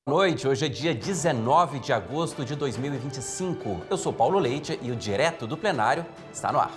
Boa noite, hoje é dia 19 de agosto de 2025. Eu sou Paulo Leite e o Direto do Plenário está no ar.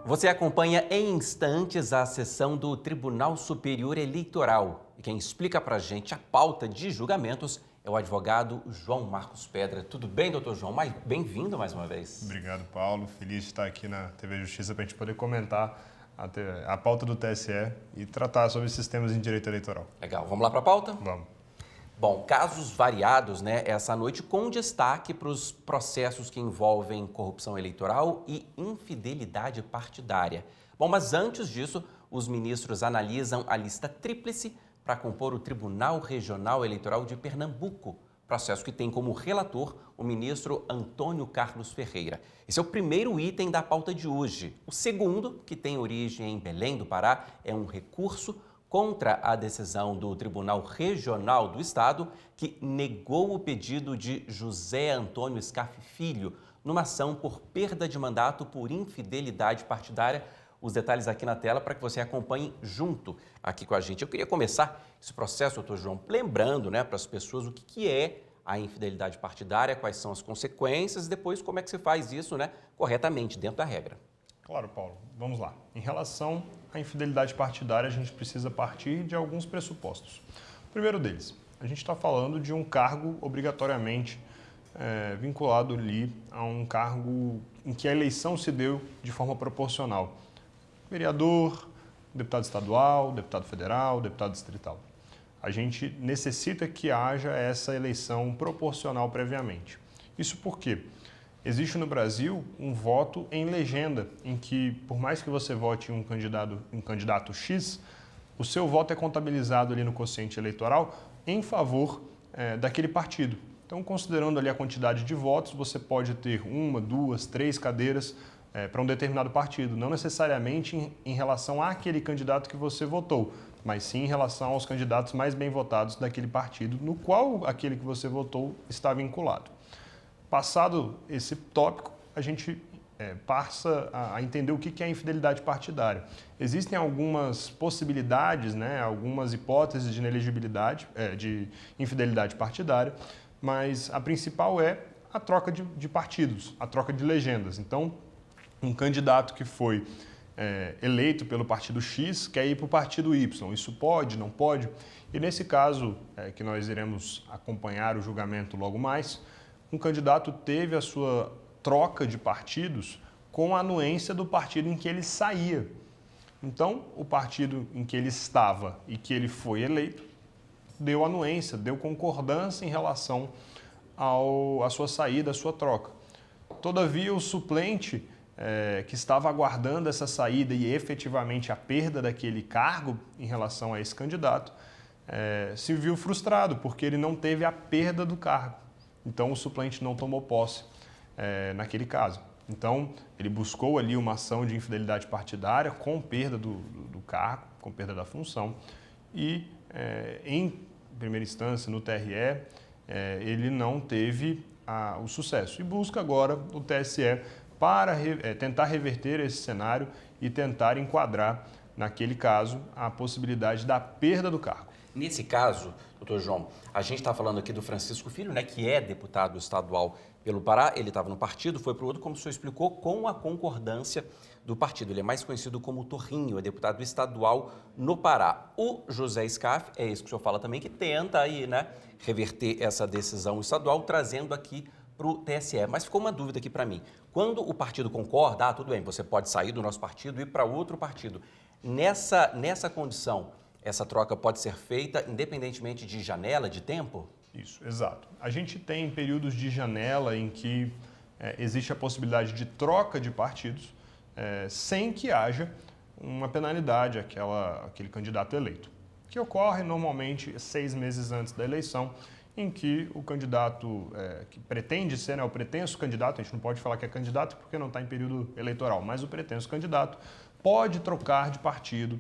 Você acompanha em instantes a sessão do Tribunal Superior Eleitoral. E quem explica para a gente a pauta de julgamentos é o advogado João Marcos Pedra. Tudo bem, doutor João? Bem-vindo mais uma vez. Obrigado, Paulo. Feliz de estar aqui na TV Justiça para a gente poder comentar a pauta do TSE e tratar sobre esses temas em direito eleitoral. Legal. Vamos lá para a pauta? Vamos. Bom, casos variados, essa noite, com destaque para os processos que envolvem corrupção eleitoral e infidelidade partidária. Bom, mas antes disso, os ministros analisam a lista tríplice para compor o Tribunal Regional Eleitoral de Pernambuco, processo que tem como relator o ministro Antônio Carlos Ferreira. Esse é o primeiro item da pauta de hoje. O segundo, que tem origem em Belém do Pará, é um recurso contra a decisão do Tribunal Regional do Estado, que negou o pedido de José Antônio Scaff Filho numa ação por perda de mandato por infidelidade partidária. Os detalhes aqui na tela para que você acompanhe junto aqui com a gente. Eu queria começar esse processo, doutor João, lembrando para as pessoas o que é a infidelidade partidária, quais são as consequências e depois como é que se faz isso corretamente, dentro da regra. Claro, Paulo. Vamos lá. Em relação à infidelidade partidária, a gente precisa partir de alguns pressupostos. O primeiro deles, a gente está falando de um cargo obrigatoriamente vinculado ali a um cargo em que a eleição se deu de forma proporcional. Vereador, deputado estadual, deputado federal, deputado distrital. A gente necessita que haja essa eleição proporcional previamente. Isso por quê? Existe no Brasil um voto em legenda, em que, por mais que você vote em um candidato X, o seu voto é contabilizado ali no quociente eleitoral em favor daquele partido. Então, considerando ali a quantidade de votos, você pode ter 1, 2, 3 cadeiras para um determinado partido, não necessariamente em relação àquele candidato que você votou, mas sim em relação aos candidatos mais bem votados daquele partido, no qual aquele que você votou está vinculado. Passado esse tópico, a gente passa a entender o que é infidelidade partidária. Existem algumas possibilidades, algumas hipóteses de inelegibilidade, de infidelidade partidária, mas a principal é a troca de partidos, a troca de legendas. Então, um candidato que foi eleito pelo partido X quer ir para o partido Y. Isso pode, não pode? E nesse caso, que nós iremos acompanhar o julgamento logo mais, um candidato teve a sua troca de partidos com a anuência do partido em que ele saía. Então, o partido em que ele estava e que ele foi eleito deu anuência, deu concordância em relação à sua saída, à sua troca. Todavia, o suplente que estava aguardando essa saída e efetivamente a perda daquele cargo em relação a esse candidato, se viu frustrado porque ele não teve a perda do cargo. Então, o suplente não tomou posse naquele caso. Então, ele buscou ali uma ação de infidelidade partidária com perda do cargo, com perda da função. E, em primeira instância, no TRE, ele não teve o sucesso. E busca agora o TSE para tentar reverter esse cenário e tentar enquadrar, naquele caso, a possibilidade da perda do cargo. Nesse caso, doutor João, a gente está falando aqui do Francisco Filho, que é deputado estadual pelo Pará. Ele estava no partido, foi para o outro, como o senhor explicou, com a concordância do partido. Ele é mais conhecido como Torrinho, é deputado estadual no Pará. O José Scaff, é isso que o senhor fala também, que tenta aí, reverter essa decisão estadual, trazendo aqui para o TSE. Mas ficou uma dúvida aqui para mim. Quando o partido concorda, tudo bem, você pode sair do nosso partido e ir para outro partido. Nessa condição, essa troca pode ser feita independentemente de janela, de tempo? Isso, exato. A gente tem períodos de janela em que existe a possibilidade de troca de partidos sem que haja uma penalidade àquele candidato eleito, que ocorre normalmente 6 meses antes da eleição, em que o candidato que pretende ser, o pretenso candidato, a gente não pode falar que é candidato porque não está em período eleitoral, mas o pretenso candidato pode trocar de partido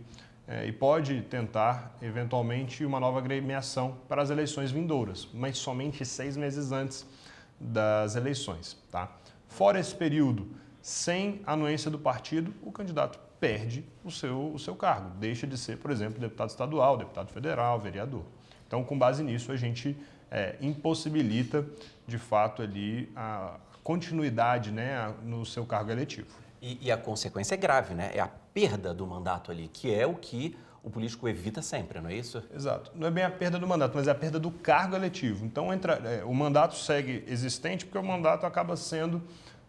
e pode tentar, eventualmente, uma nova agremiação para as eleições vindouras, mas somente 6 meses antes das eleições. Tá? Fora esse período, sem anuência do partido, o candidato perde o seu cargo, deixa de ser, por exemplo, deputado estadual, deputado federal, vereador. Então, com base nisso, a gente impossibilita, de fato, ali a continuidade, né, no seu cargo eletivo. E a consequência é grave, né? É a perda do mandato ali, que é o que o político evita sempre, não é isso? Exato. Não é bem a perda do mandato, mas é a perda do cargo eletivo. Então, o mandato segue existente porque o mandato acaba sendo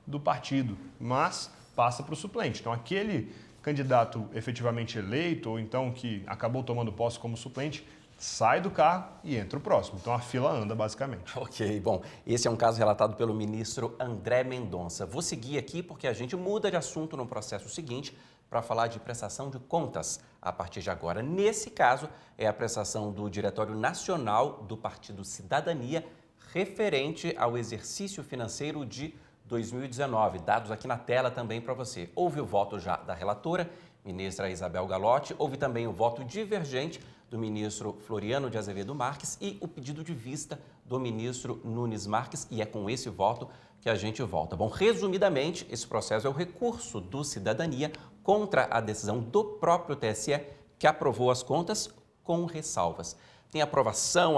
do partido, mas passa para o suplente. Então, aquele candidato efetivamente eleito, ou então que acabou tomando posse como suplente, sai do cargo e entra o próximo. Então, a fila anda, basicamente. Ok, bom, esse é um caso relatado pelo ministro André Mendonça. Vou seguir aqui porque a gente muda de assunto no processo seguinte para falar de prestação de contas a partir de agora. Nesse caso, é a prestação do Diretório Nacional do Partido Cidadania referente ao exercício financeiro de 2019. Dados aqui na tela também para você. Houve o voto já da relatora, ministra Isabel Galotti, houve também o voto divergente do ministro Floriano de Azevedo Marques e o pedido de vista do ministro Nunes Marques, e é com esse voto que a gente volta. Bom, resumidamente, esse processo é o recurso do Cidadania contra a decisão do próprio TSE, que aprovou as contas com ressalvas. Tem aprovação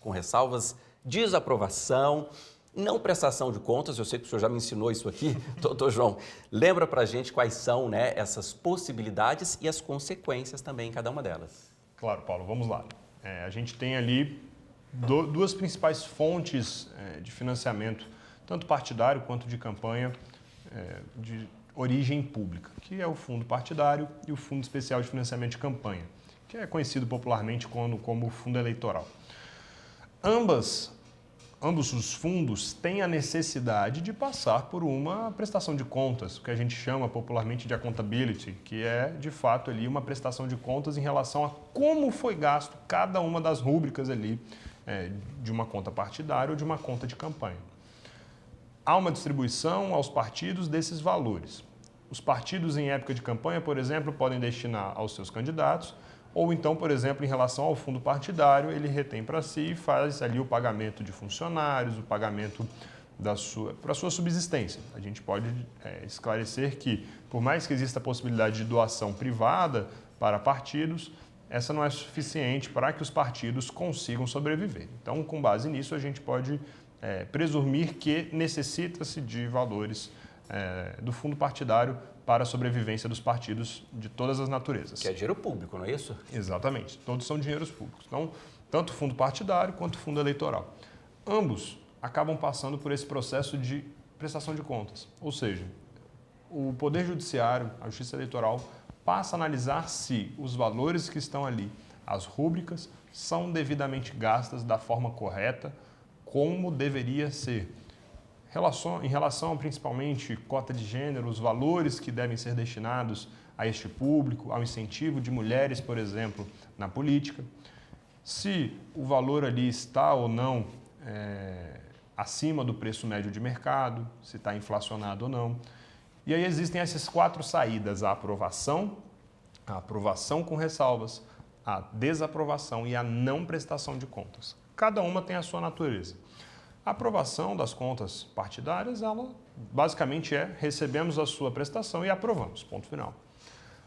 com ressalvas, desaprovação, não prestação de contas. Eu sei que o senhor já me ensinou isso aqui, doutor João. Lembra para a gente quais são, né, essas possibilidades e as consequências também em cada uma delas. Claro, Paulo, vamos lá. A gente tem ali duas principais fontes de financiamento, tanto partidário quanto de campanha, de origem pública, que é o fundo partidário e o Fundo Especial de Financiamento de Campanha, que é conhecido popularmente como fundo eleitoral. Ambos os fundos têm a necessidade de passar por uma prestação de contas, o que a gente chama popularmente de accountability, que é, de fato, ali uma prestação de contas em relação a como foi gasto cada uma das rúbricas ali de uma conta partidária ou de uma conta de campanha. Há uma distribuição aos partidos desses valores. Os partidos em época de campanha, por exemplo, podem destinar aos seus candidatos, ou então, por exemplo, em relação ao fundo partidário, ele retém para si e faz ali o pagamento de funcionários, o pagamento para a sua subsistência. A gente pode esclarecer que, por mais que exista a possibilidade de doação privada para partidos, essa não é suficiente para que os partidos consigam sobreviver. Então, com base nisso, a gente pode presumir que necessita-se de valores do fundo partidário para a sobrevivência dos partidos de todas as naturezas. Que é dinheiro público, não é isso? Exatamente. Todos são dinheiros públicos. Então, tanto o fundo partidário quanto o fundo eleitoral. Ambos acabam passando por esse processo de prestação de contas. Ou seja, o Poder Judiciário, a Justiça Eleitoral, passa a analisar se os valores que estão ali, as rúbricas, são devidamente gastas da forma correta, como deveria ser. Em relação principalmente cota de gênero, os valores que devem ser destinados a este público, ao incentivo de mulheres, por exemplo, na política, se o valor ali está ou não acima do preço médio de mercado, se está inflacionado ou não. E aí existem essas 4 saídas: a aprovação com ressalvas, a desaprovação e a não prestação de contas. Cada uma tem a sua natureza. A aprovação das contas partidárias, ela basicamente recebemos a sua prestação e aprovamos, ponto final.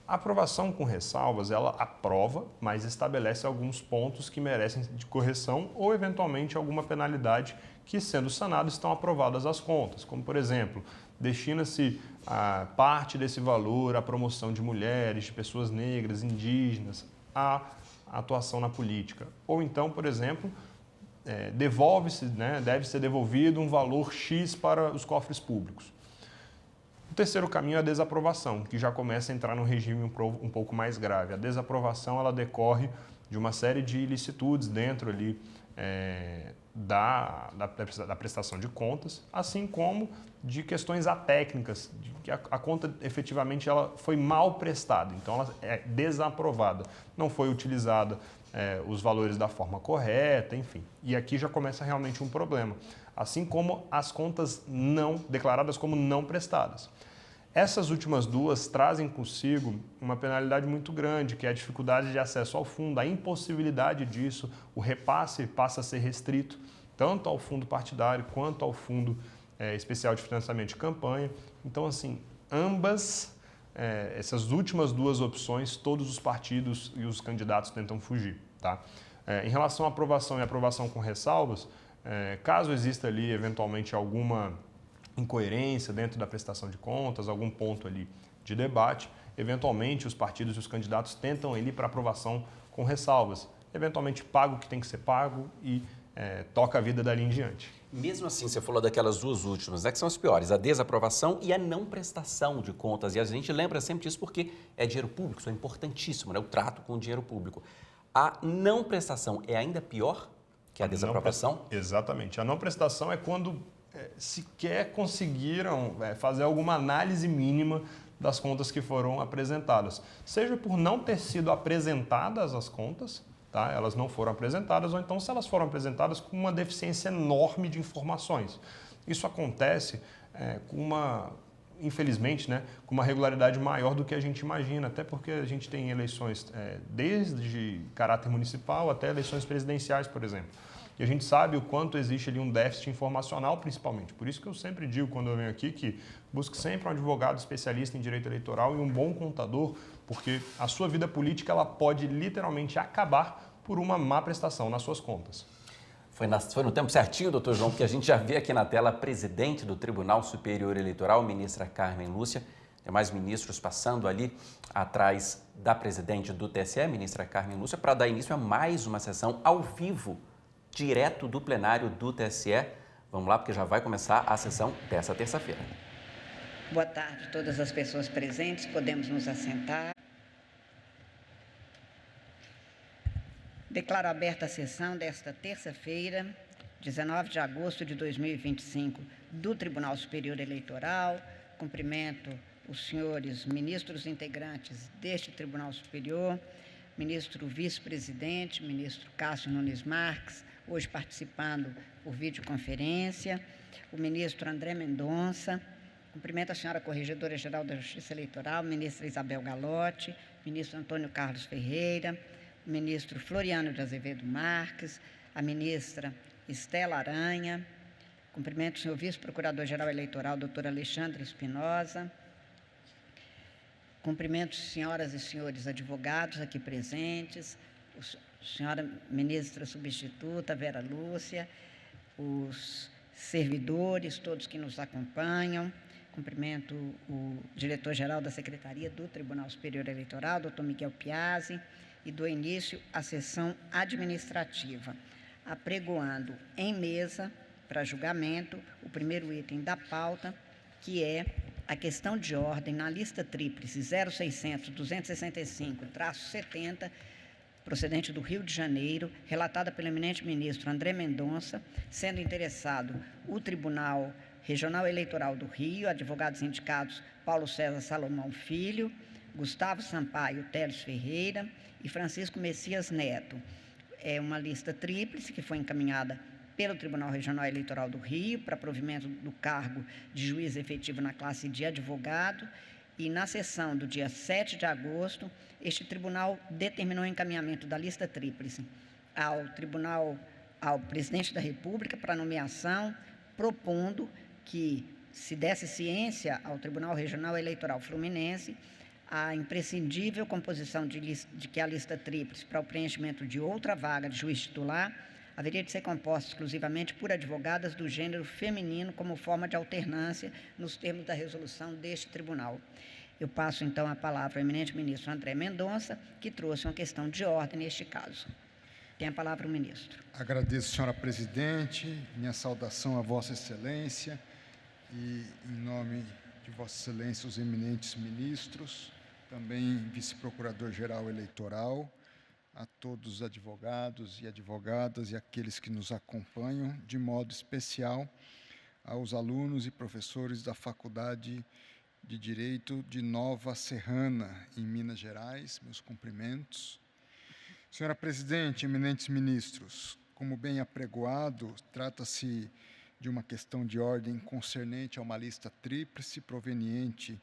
A aprovação com ressalvas, ela aprova, mas estabelece alguns pontos que merecem de correção ou, eventualmente, alguma penalidade que, sendo sanado, estão aprovadas as contas. Como, por exemplo, destina-se a parte desse valor à promoção de mulheres, de pessoas negras, indígenas, à atuação na política. Ou então, por exemplo, devolve-se, deve ser devolvido um valor X para os cofres públicos. O terceiro caminho é a desaprovação, que já começa a entrar num regime um pouco mais grave. A desaprovação, ela decorre de uma série de ilicitudes dentro ali da prestação de contas, assim como de questões atécnicas, de que a conta efetivamente ela foi mal prestada, então ela é desaprovada, não foi utilizada os valores da forma correta, enfim. E aqui já começa realmente um problema, assim como as contas não declaradas como não prestadas. Essas últimas duas trazem consigo uma penalidade muito grande, que é a dificuldade de acesso ao fundo, a impossibilidade disso, o repasse passa a ser restrito, tanto ao fundo partidário quanto ao fundo especial de financiamento de campanha. Então, assim, essas últimas duas opções, todos os partidos e os candidatos tentam fugir, tá? Em relação à aprovação e aprovação com ressalvas, caso exista ali, eventualmente, alguma incoerência dentro da prestação de contas, algum ponto ali de debate, eventualmente os partidos e os candidatos tentam ir para aprovação com ressalvas. Eventualmente paga o que tem que ser pago e toca a vida dali em diante. Mesmo assim, você falou daquelas duas últimas, que são as piores, a desaprovação e a não prestação de contas. E a gente lembra sempre disso porque é dinheiro público, isso é importantíssimo, né? O trato com o dinheiro público. A não prestação é ainda pior que a desaprovação? Exatamente. A não prestação é quando sequer conseguiram fazer alguma análise mínima das contas que foram apresentadas. Seja por não ter sido apresentadas as contas, tá? Elas não foram apresentadas, ou então se elas foram apresentadas com uma deficiência enorme de informações. Isso acontece infelizmente, né, com uma regularidade maior do que a gente imagina, até porque a gente tem eleições desde caráter municipal até eleições presidenciais, por exemplo. E a gente sabe o quanto existe ali um déficit informacional, principalmente. Por isso que eu sempre digo, quando eu venho aqui, que busque sempre um advogado especialista em direito eleitoral e um bom contador, porque a sua vida política ela pode literalmente acabar por uma má prestação nas suas contas. Foi no tempo certinho, doutor João, porque a gente já vê aqui na tela a presidente do Tribunal Superior Eleitoral, ministra Carmen Lúcia. Tem mais ministros passando ali atrás da presidente do TSE, ministra Carmen Lúcia, para dar início a mais uma sessão ao vivo, direto do plenário do TSE. Vamos lá, porque já vai começar a sessão dessa terça-feira. Boa tarde a todas as pessoas presentes. Podemos nos assentar. Declaro aberta a sessão desta terça-feira, 19 de agosto de 2025, do Tribunal Superior Eleitoral. Cumprimento os senhores ministros integrantes deste Tribunal Superior, ministro vice-presidente, ministro Cássio Nunes Marques, hoje participando por videoconferência, o ministro André Mendonça. Cumprimento a senhora Corregedora-Geral da Justiça Eleitoral, ministra Isabel Galotti, ministro Antônio Carlos Ferreira, o ministro Floriano de Azevedo Marques, a ministra Estela Aranha. Cumprimento o senhor vice-procurador-geral eleitoral, doutor Alexandre Espinosa. Cumprimento senhoras e senhores advogados aqui presentes, a senhora ministra substituta Vera Lúcia, os servidores, todos que nos acompanham. Cumprimento o diretor-geral da Secretaria do Tribunal Superior Eleitoral, doutor Miguel Piazzi, e dou início à sessão administrativa, apregoando em mesa para julgamento o primeiro item da pauta, que é a questão de ordem na lista tríplice 0600-265-70, procedente do Rio de Janeiro, relatada pelo eminente ministro André Mendonça, sendo interessado o Tribunal Regional Eleitoral do Rio, advogados indicados Paulo César Salomão Filho, Gustavo Sampaio Teles Ferreira e Francisco Messias Neto. É uma lista tríplice que foi encaminhada pelo Tribunal Regional Eleitoral do Rio para provimento do cargo de juiz efetivo na classe de advogado, e na sessão do dia 7 de agosto, este tribunal determinou o encaminhamento da lista tríplice ao presidente da República para nomeação, propondo que se desse ciência ao Tribunal Regional Eleitoral Fluminense a imprescindível composição de que a lista tríplice para o preenchimento de outra vaga de juiz titular haveria de ser composta exclusivamente por advogadas do gênero feminino como forma de alternância nos termos da resolução deste tribunal. Eu passo, então, a palavra ao eminente ministro André Mendonça, que trouxe uma questão de ordem neste caso. Tem a palavra o ministro. Agradeço, senhora presidente, minha saudação a Vossa Excelência e, em nome de Vossa Excelência, os eminentes ministros, também vice-procurador-geral eleitoral, a todos os advogados e advogadas e aqueles que nos acompanham, de modo especial aos alunos e professores da Faculdade de Direito de Nova Serrana, em Minas Gerais, meus cumprimentos. Senhora presidente, eminentes ministros, como bem apregoado, trata-se de uma questão de ordem concernente a uma lista tríplice proveniente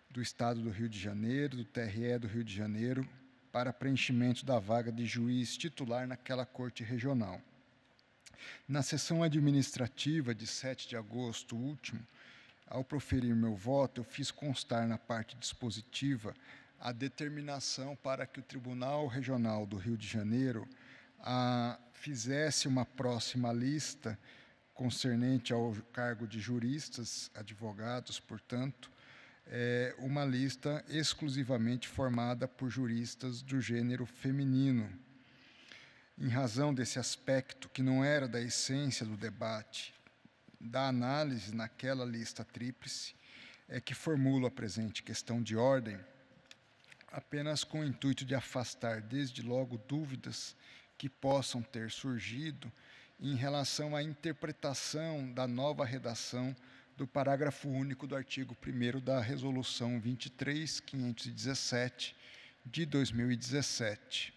do Estado do Rio de Janeiro, do TRE do Rio de Janeiro, para preenchimento da vaga de juiz titular naquela Corte Regional. Na sessão administrativa de 7 de agosto último, ao proferir meu voto, eu fiz constar na parte dispositiva a determinação para que o Tribunal Regional do Rio de Janeiro fizesse uma próxima lista concernente ao cargo de juristas, advogados, portanto, uma lista exclusivamente formada por juristas do gênero feminino. Em razão desse aspecto, que não era da essência do debate, da análise naquela lista tríplice, é que formulo a presente questão de ordem, apenas com o intuito de afastar, desde logo, dúvidas que possam ter surgido em relação à interpretação da nova redação do parágrafo único do artigo 1º da Resolução 23.517, de 2017.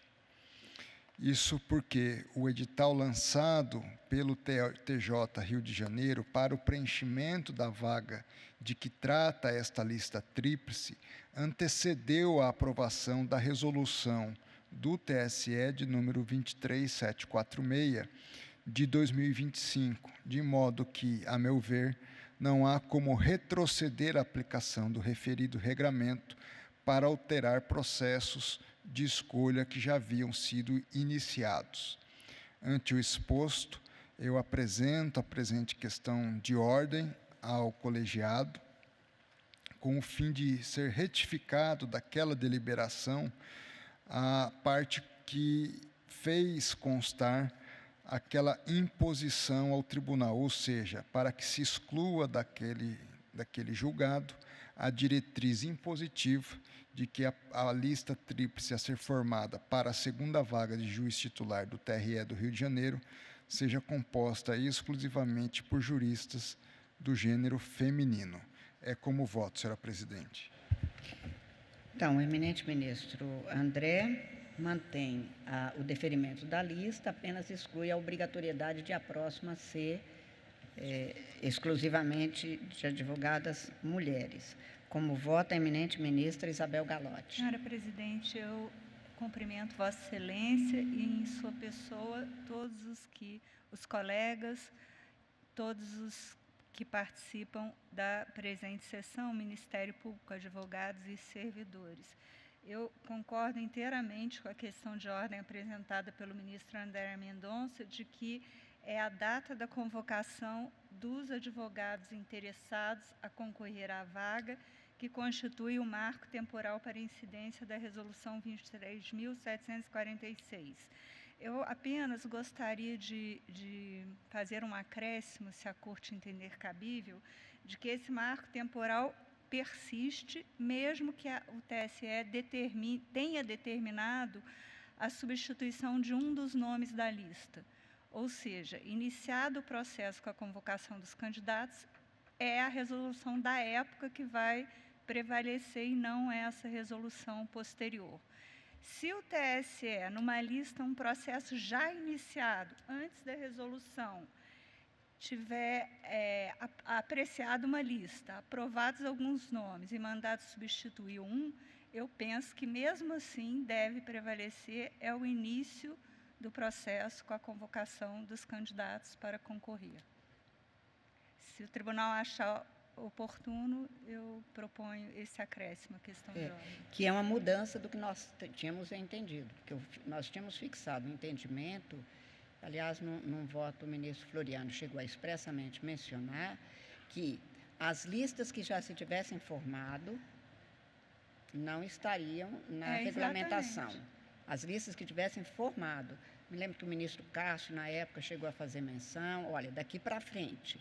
Isso porque o edital lançado pelo TJ Rio de Janeiro para o preenchimento da vaga de que trata esta lista tríplice antecedeu a aprovação da resolução do TSE de número 23746, de 2025, de modo que, a meu ver, não há como retroceder a aplicação do referido regramento para alterar processos de escolha que já haviam sido iniciados. Ante o exposto, eu apresento a presente questão de ordem ao colegiado, com o fim de ser retificado daquela deliberação a parte que fez constar aquela imposição ao tribunal, ou seja, para que se exclua daquele julgado a diretriz impositiva de que a lista tríplice a ser formada para a segunda vaga de juiz titular do TRE do Rio de Janeiro seja composta exclusivamente por juristas do gênero feminino. É como voto, senhora presidente. Então, o eminente ministro André mantém o deferimento da lista, apenas exclui a obrigatoriedade de a próxima ser exclusivamente de advogadas mulheres. Como vota a eminente ministra Isabel Galotti. Senhora presidente, eu cumprimento Vossa Excelência e, em sua pessoa, todos os colegas, todos os que participam da presente sessão, Ministério Público, advogados e servidores. Eu concordo inteiramente com a questão de ordem apresentada pelo ministro André Mendonça, de que é a data da convocação dos advogados interessados a concorrer à vaga que constitui o marco temporal para a incidência da Resolução 23.746. Eu apenas gostaria de fazer um acréscimo, se a Corte entender cabível, de que esse marco temporal persiste, mesmo que o TSE tenha determinado a substituição de um dos nomes da lista. Ou seja, iniciado o processo com a convocação dos candidatos, é a resolução da época que vai prevalecer e não essa resolução posterior. Se o TSE, numa lista, um processo já iniciado antes da resolução, tiver apreciado uma lista, aprovados alguns nomes e mandado substituir um, eu penso que, mesmo assim, deve prevalecer o início do processo com a convocação dos candidatos para concorrer. Se o tribunal achar oportuno, eu proponho esse acréscimo à questão de ordem. Que é uma mudança do que nós tínhamos entendido, porque nós tínhamos fixado o entendimento, aliás, num voto, o ministro Floriano chegou a expressamente mencionar que as listas que já se tivessem formado não estariam na regulamentação. Exatamente. As listas que tivessem formado. Me lembro que o ministro Cássio, na época, chegou a fazer menção, olha, daqui para frente.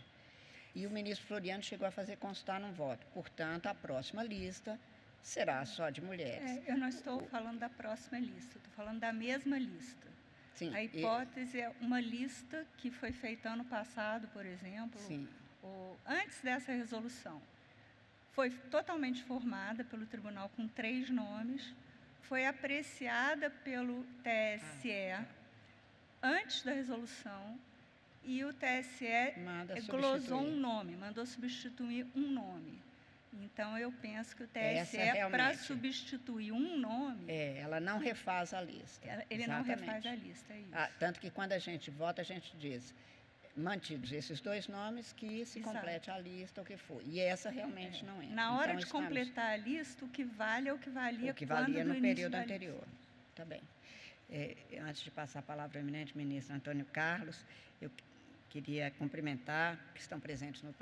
E o ministro Floriano chegou a fazer constar num voto. Portanto, a próxima lista será só de mulheres. Eu não estou falando da próxima lista, estou falando da mesma lista. Sim, a hipótese é uma lista que foi feita ano passado, por exemplo, antes dessa resolução. Foi totalmente formada pelo tribunal com 3 nomes, foi apreciada pelo TSE antes da resolução e o TSE Manda glosou substituir. um nome, mandou substituir um nome. Então, eu penso que o Essa TSE, para realmente. substituir um nome, Ela não refaz a lista. ele não Exatamente. refaz a lista, é isso. Tanto que quando a gente vota, a gente diz, mantidos esses 2 nomes, que se Exato. complete a lista, o que for. E essa realmente não entra. Na hora Então, de estamos- completar a lista, o que vale é o que valia o que quando valia do no início período da anterior. Tá bem. Antes de passar a palavra ao eminente ministro Antônio Carlos, eu queria cumprimentar que estão presentes no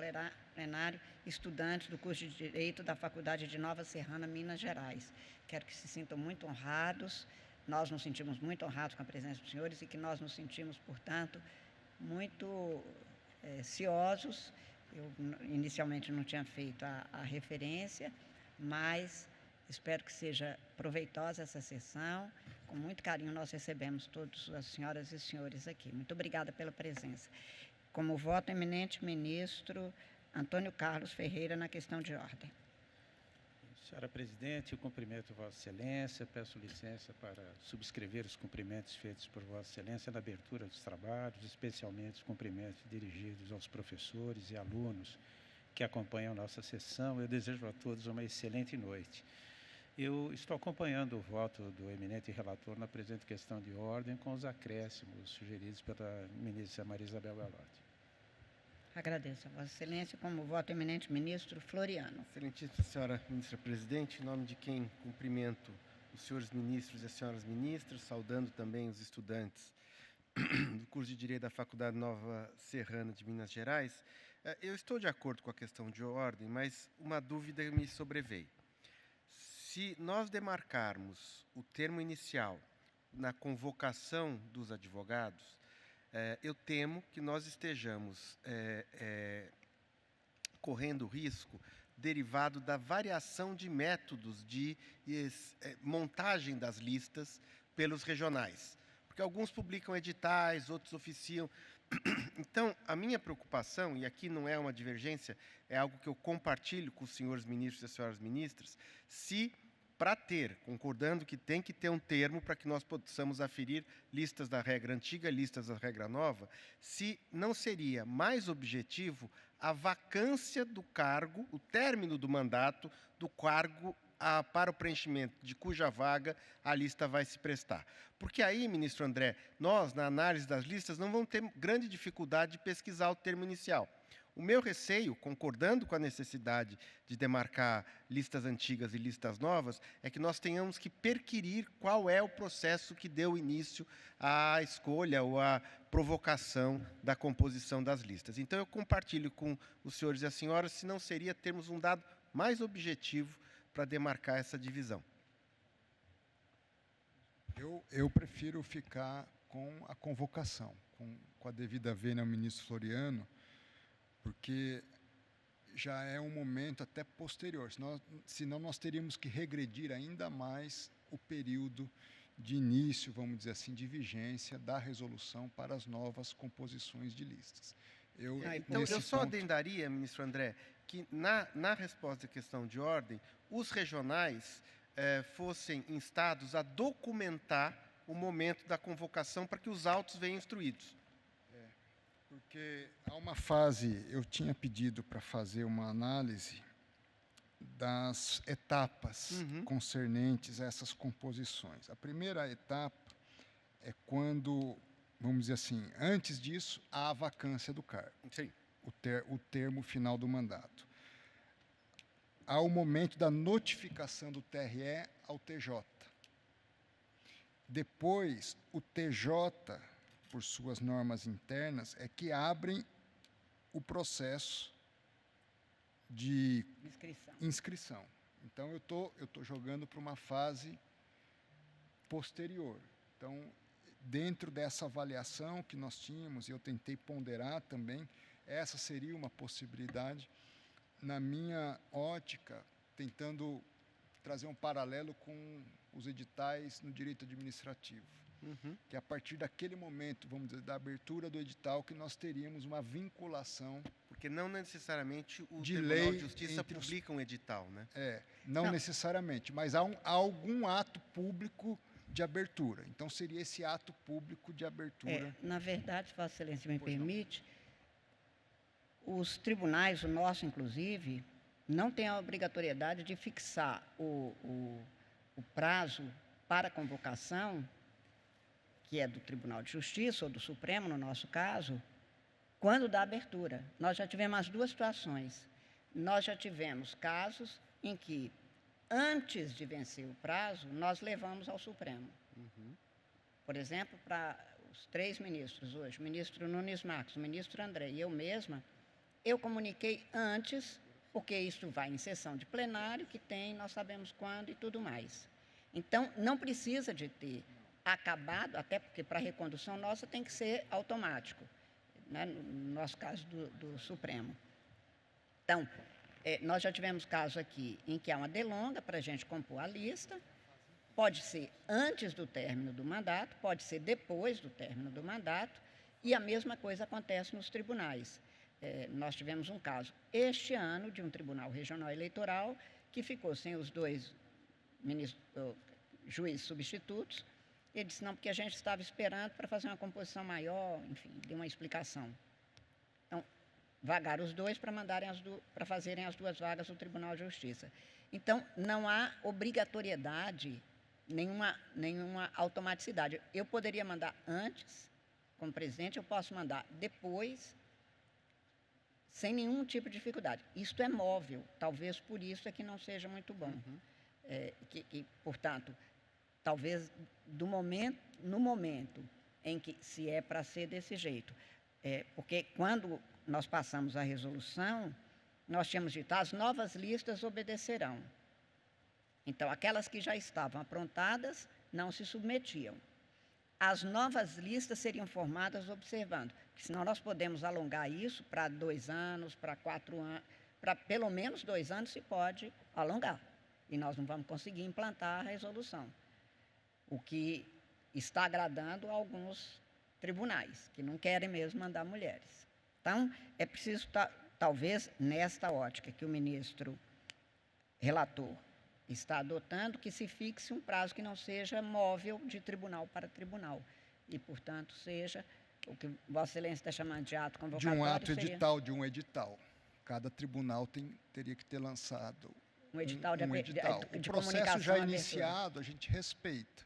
plenário estudantes do curso de Direito da Faculdade de Nova Serrana, Minas Gerais. Quero que se sintam muito honrados, nós nos sentimos muito honrados com a presença dos senhores e que nós nos sentimos, portanto, muito ciosos. Eu inicialmente não tinha feito a referência, mas espero que seja proveitosa essa sessão. Com muito carinho nós recebemos todas as senhoras e senhores aqui. Muito obrigada pela presença. Como voto, eminente ministro Antônio Carlos Ferreira, na questão de ordem. Senhora Presidente, eu cumprimento Vossa Excelência, peço licença para subscrever os cumprimentos feitos por Vossa Excelência na abertura dos trabalhos, especialmente os cumprimentos dirigidos aos professores e alunos que acompanham nossa sessão. Eu desejo a todos uma excelente noite. Eu estou acompanhando o voto do eminente relator na presente questão de ordem com os acréscimos sugeridos pela ministra Maria Isabel Galotti. Agradeço a Vossa Excelência. Como voto, eminente ministro Floriano. Excelentíssima senhora ministra presidente, em nome de quem cumprimento os senhores ministros e as senhoras ministras, saudando também os estudantes do curso de Direito da Faculdade Nova Serrana de Minas Gerais, eu estou de acordo com a questão de ordem, mas uma dúvida me sobreveio. Se nós demarcarmos o termo inicial na convocação dos advogados, eu temo que nós estejamos correndo risco derivado da variação de métodos de montagem das listas pelos regionais. Porque alguns publicam editais, outros oficiam. Então, a minha preocupação, e aqui não é uma divergência, é algo que eu compartilho com os senhores ministros e as senhoras ministras, se para ter, concordando que tem que ter um termo para que nós possamos aferir listas da regra antiga, listas da regra nova, se não seria mais objetivo a vacância do cargo, o término do mandato do cargo para o preenchimento de cuja vaga a lista vai se prestar. Porque aí, ministro André, nós, na análise das listas, não vamos ter grande dificuldade de pesquisar o termo inicial. O meu receio, concordando com a necessidade de demarcar listas antigas e listas novas, é que nós tenhamos que perquirir qual é o processo que deu início à escolha ou à provocação da composição das listas. Então, eu compartilho com os senhores e as senhoras se não seria termos um dado mais objetivo para demarcar essa divisão. Eu prefiro ficar com a convocação, com a devida vênia ao ministro Floriano, porque já é um momento até posterior, senão nós teríamos que regredir ainda mais o período de início, vamos dizer assim, de vigência da resolução para as novas composições de listas. Então, eu só adendaria, ministro André, que na resposta à questão de ordem, os regionais fossem instados a documentar o momento da convocação para que os autos venham instruídos. Porque há uma fase, eu tinha pedido para fazer uma análise das etapas concernentes a essas composições. A primeira etapa é quando, vamos dizer assim, antes disso, há a vacância do cargo. Sim. O termo final do mandato. Há o momento da notificação do TRE ao TJ. Depois, o TJ, por suas normas internas, é que abrem o processo de inscrição. Então, eu tô jogando para uma fase posterior. Então, dentro dessa avaliação que nós tínhamos, e eu tentei ponderar também, essa seria uma possibilidade, na minha ótica, tentando trazer um paralelo com os editais no direito administrativo. Que a partir daquele momento, vamos dizer, da abertura do edital, que nós teríamos uma vinculação. Porque não necessariamente o de Tribunal lei de Justiça publica um edital, né? Não necessariamente, mas há algum ato público de abertura. Então, seria esse ato público de abertura. Na verdade, se Vossa Excelência me permite, os tribunais, o nosso inclusive, não tem a obrigatoriedade de fixar o prazo para convocação, que é do Tribunal de Justiça ou do Supremo, no nosso caso, quando da abertura. Nós já tivemos as duas situações. Nós já tivemos casos em que, antes de vencer o prazo, nós levamos ao Supremo. Por exemplo, para os 3 ministros hoje, o ministro Nunes Marques, o ministro André e eu mesma, eu comuniquei antes, porque isso vai em sessão de plenário, que tem, nós sabemos quando e tudo mais. Então, não precisa de ter acabado, até porque para a recondução nossa tem que ser automático, né, no nosso caso do Supremo. Então, nós já tivemos casos aqui em que há uma delonga para a gente compor a lista, pode ser antes do término do mandato, pode ser depois do término do mandato, e a mesma coisa acontece nos tribunais. Nós tivemos um caso este ano de um tribunal regional eleitoral que ficou sem os 2 juízes substitutos. Ele disse, não, porque a gente estava esperando para fazer uma composição maior, enfim, deu uma explicação. Então, vagaram os 2 para fazerem as 2 vagas do Tribunal de Justiça. Então, não há obrigatoriedade, nenhuma automaticidade. Eu poderia mandar antes, como presidente, eu posso mandar depois, sem nenhum tipo de dificuldade. Isto é móvel, talvez por isso é que não seja muito bom. Portanto, talvez no momento em que se é para ser desse jeito. Porque quando nós passamos a resolução, nós tínhamos dito, as novas listas obedecerão. Então, aquelas que já estavam aprontadas não se submetiam. As novas listas seriam formadas observando, porque senão nós podemos alongar isso para 2 anos, para 4 anos, para pelo menos 2 anos se pode alongar. E nós não vamos conseguir implantar a resolução. O que está agradando a alguns tribunais, que não querem mesmo mandar mulheres. Então, é preciso, talvez, nesta ótica que o ministro relator está adotando, que se fixe um prazo que não seja móvel de tribunal para tribunal. E, portanto, seja o que Vossa Excelência está chamando de ato convocatório. De um ato edital, de um edital. Cada tribunal teria que ter lançado um edital de O processo já iniciado, a gente respeita.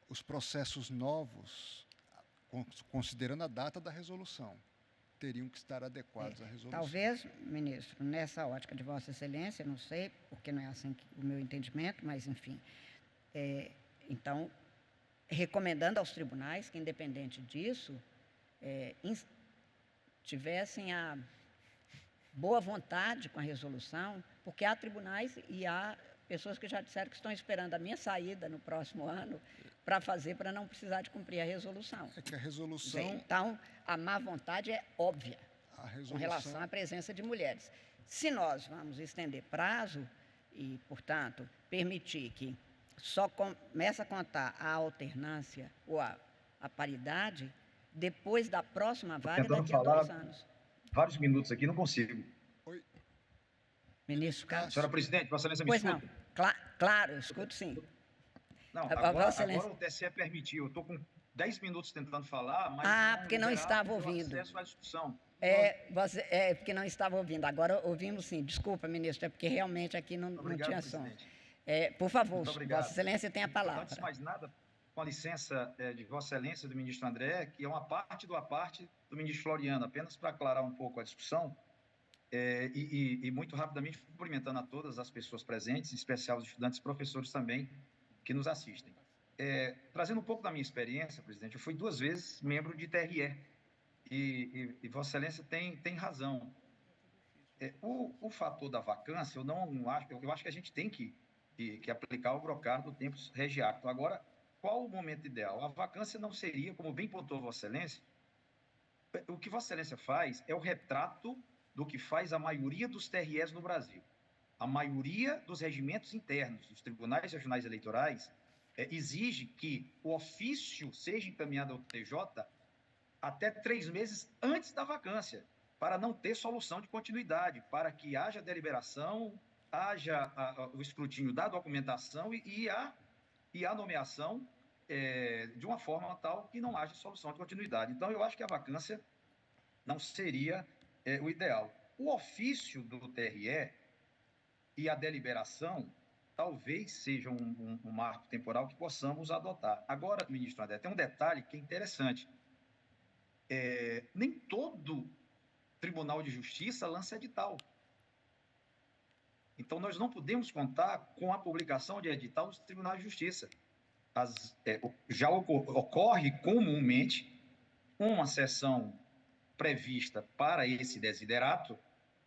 Os processos novos, considerando a data da resolução, teriam que estar adequados à resolução. Talvez, ministro, nessa ótica de Vossa Excelência, não sei, porque não é assim o meu entendimento, mas, enfim, então, recomendando aos tribunais que, independente disso, tivessem a boa vontade com a resolução, porque há tribunais e há pessoas que já disseram que estão esperando a minha saída no próximo ano para não precisar de cumprir a resolução. É que a resolução... Então, a má vontade é óbvia com relação à presença de mulheres. Se nós vamos estender prazo e, portanto, permitir que só comece a contar a alternância ou a paridade depois da próxima vaga, daqui a 2 anos. Vários minutos aqui, não consigo. Oi. Ministro Carlos. Senhora presidente, Vossa Excelência me escuta? Pois não. Claro, eu escuto sim. Não, agora o TSE permitiu. Eu estou com 10 minutos tentando falar, mas porque não estava ouvindo. Acesso à discussão. Porque não estava ouvindo. Agora ouvimos sim. Desculpa, ministro, é porque realmente aqui não tinha som. Por favor, Vossa Excelência tem a palavra. Antes de mais nada, com a licença de Vossa Excelência do ministro André, que é uma parte do ministro Floriano, apenas para aclarar um pouco a discussão, e muito rapidamente cumprimentando a todas as pessoas presentes, em especial os estudantes e professores também, que nos assistem. Trazendo um pouco da minha experiência, presidente, eu fui 2 vezes membro de TRE, e Vossa Excelência tem razão. O fator da vacância, eu acho que a gente tem que aplicar o brocar do tempus regiactum. Agora, qual o momento ideal? A vacância não seria, como bem pontuou Vossa Excelência, o que Vossa Excelência faz é o retrato do que faz a maioria dos TREs no Brasil. A maioria dos regimentos internos dos tribunais regionais eleitorais exige que o ofício seja encaminhado ao TJ até 3 meses antes da vacância, para não ter solução de continuidade, para que haja deliberação, haja o escrutínio da documentação e e a nomeação de uma forma tal que não haja solução de continuidade. Então, eu acho que a vacância não seria o ideal. O ofício do TRE e a deliberação talvez seja um marco temporal que possamos adotar. Agora, ministro André, tem um detalhe que é interessante. Nem todo Tribunal de Justiça lança edital. Então, nós não podemos contar com a publicação de edital dos Tribunais de Justiça. Já ocorre comumente uma sessão prevista para esse desiderato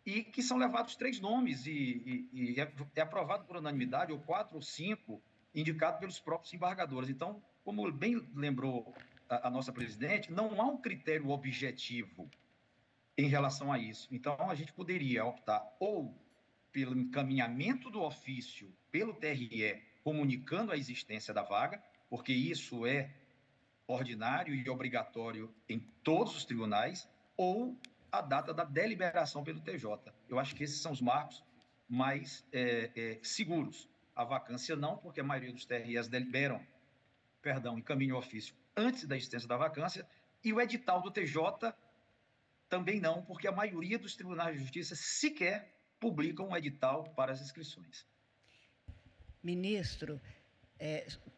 e que são levados 3 nomes e é aprovado por unanimidade, ou 4 ou 5, indicado pelos próprios embargadores. Então, como bem lembrou a nossa presidente, não há um critério objetivo em relação a isso. Então, a gente poderia optar ou pelo encaminhamento do ofício pelo TRE, comunicando a existência da vaga, porque isso é ordinário e obrigatório em todos os tribunais, ou a data da deliberação pelo TJ. Eu acho que esses são os marcos mais seguros. A vacância não, porque a maioria dos TREs encaminham o ofício antes da existência da vacância, e o edital do TJ também não, porque a maioria dos tribunais de justiça sequer publicam um edital para as inscrições. Ministro,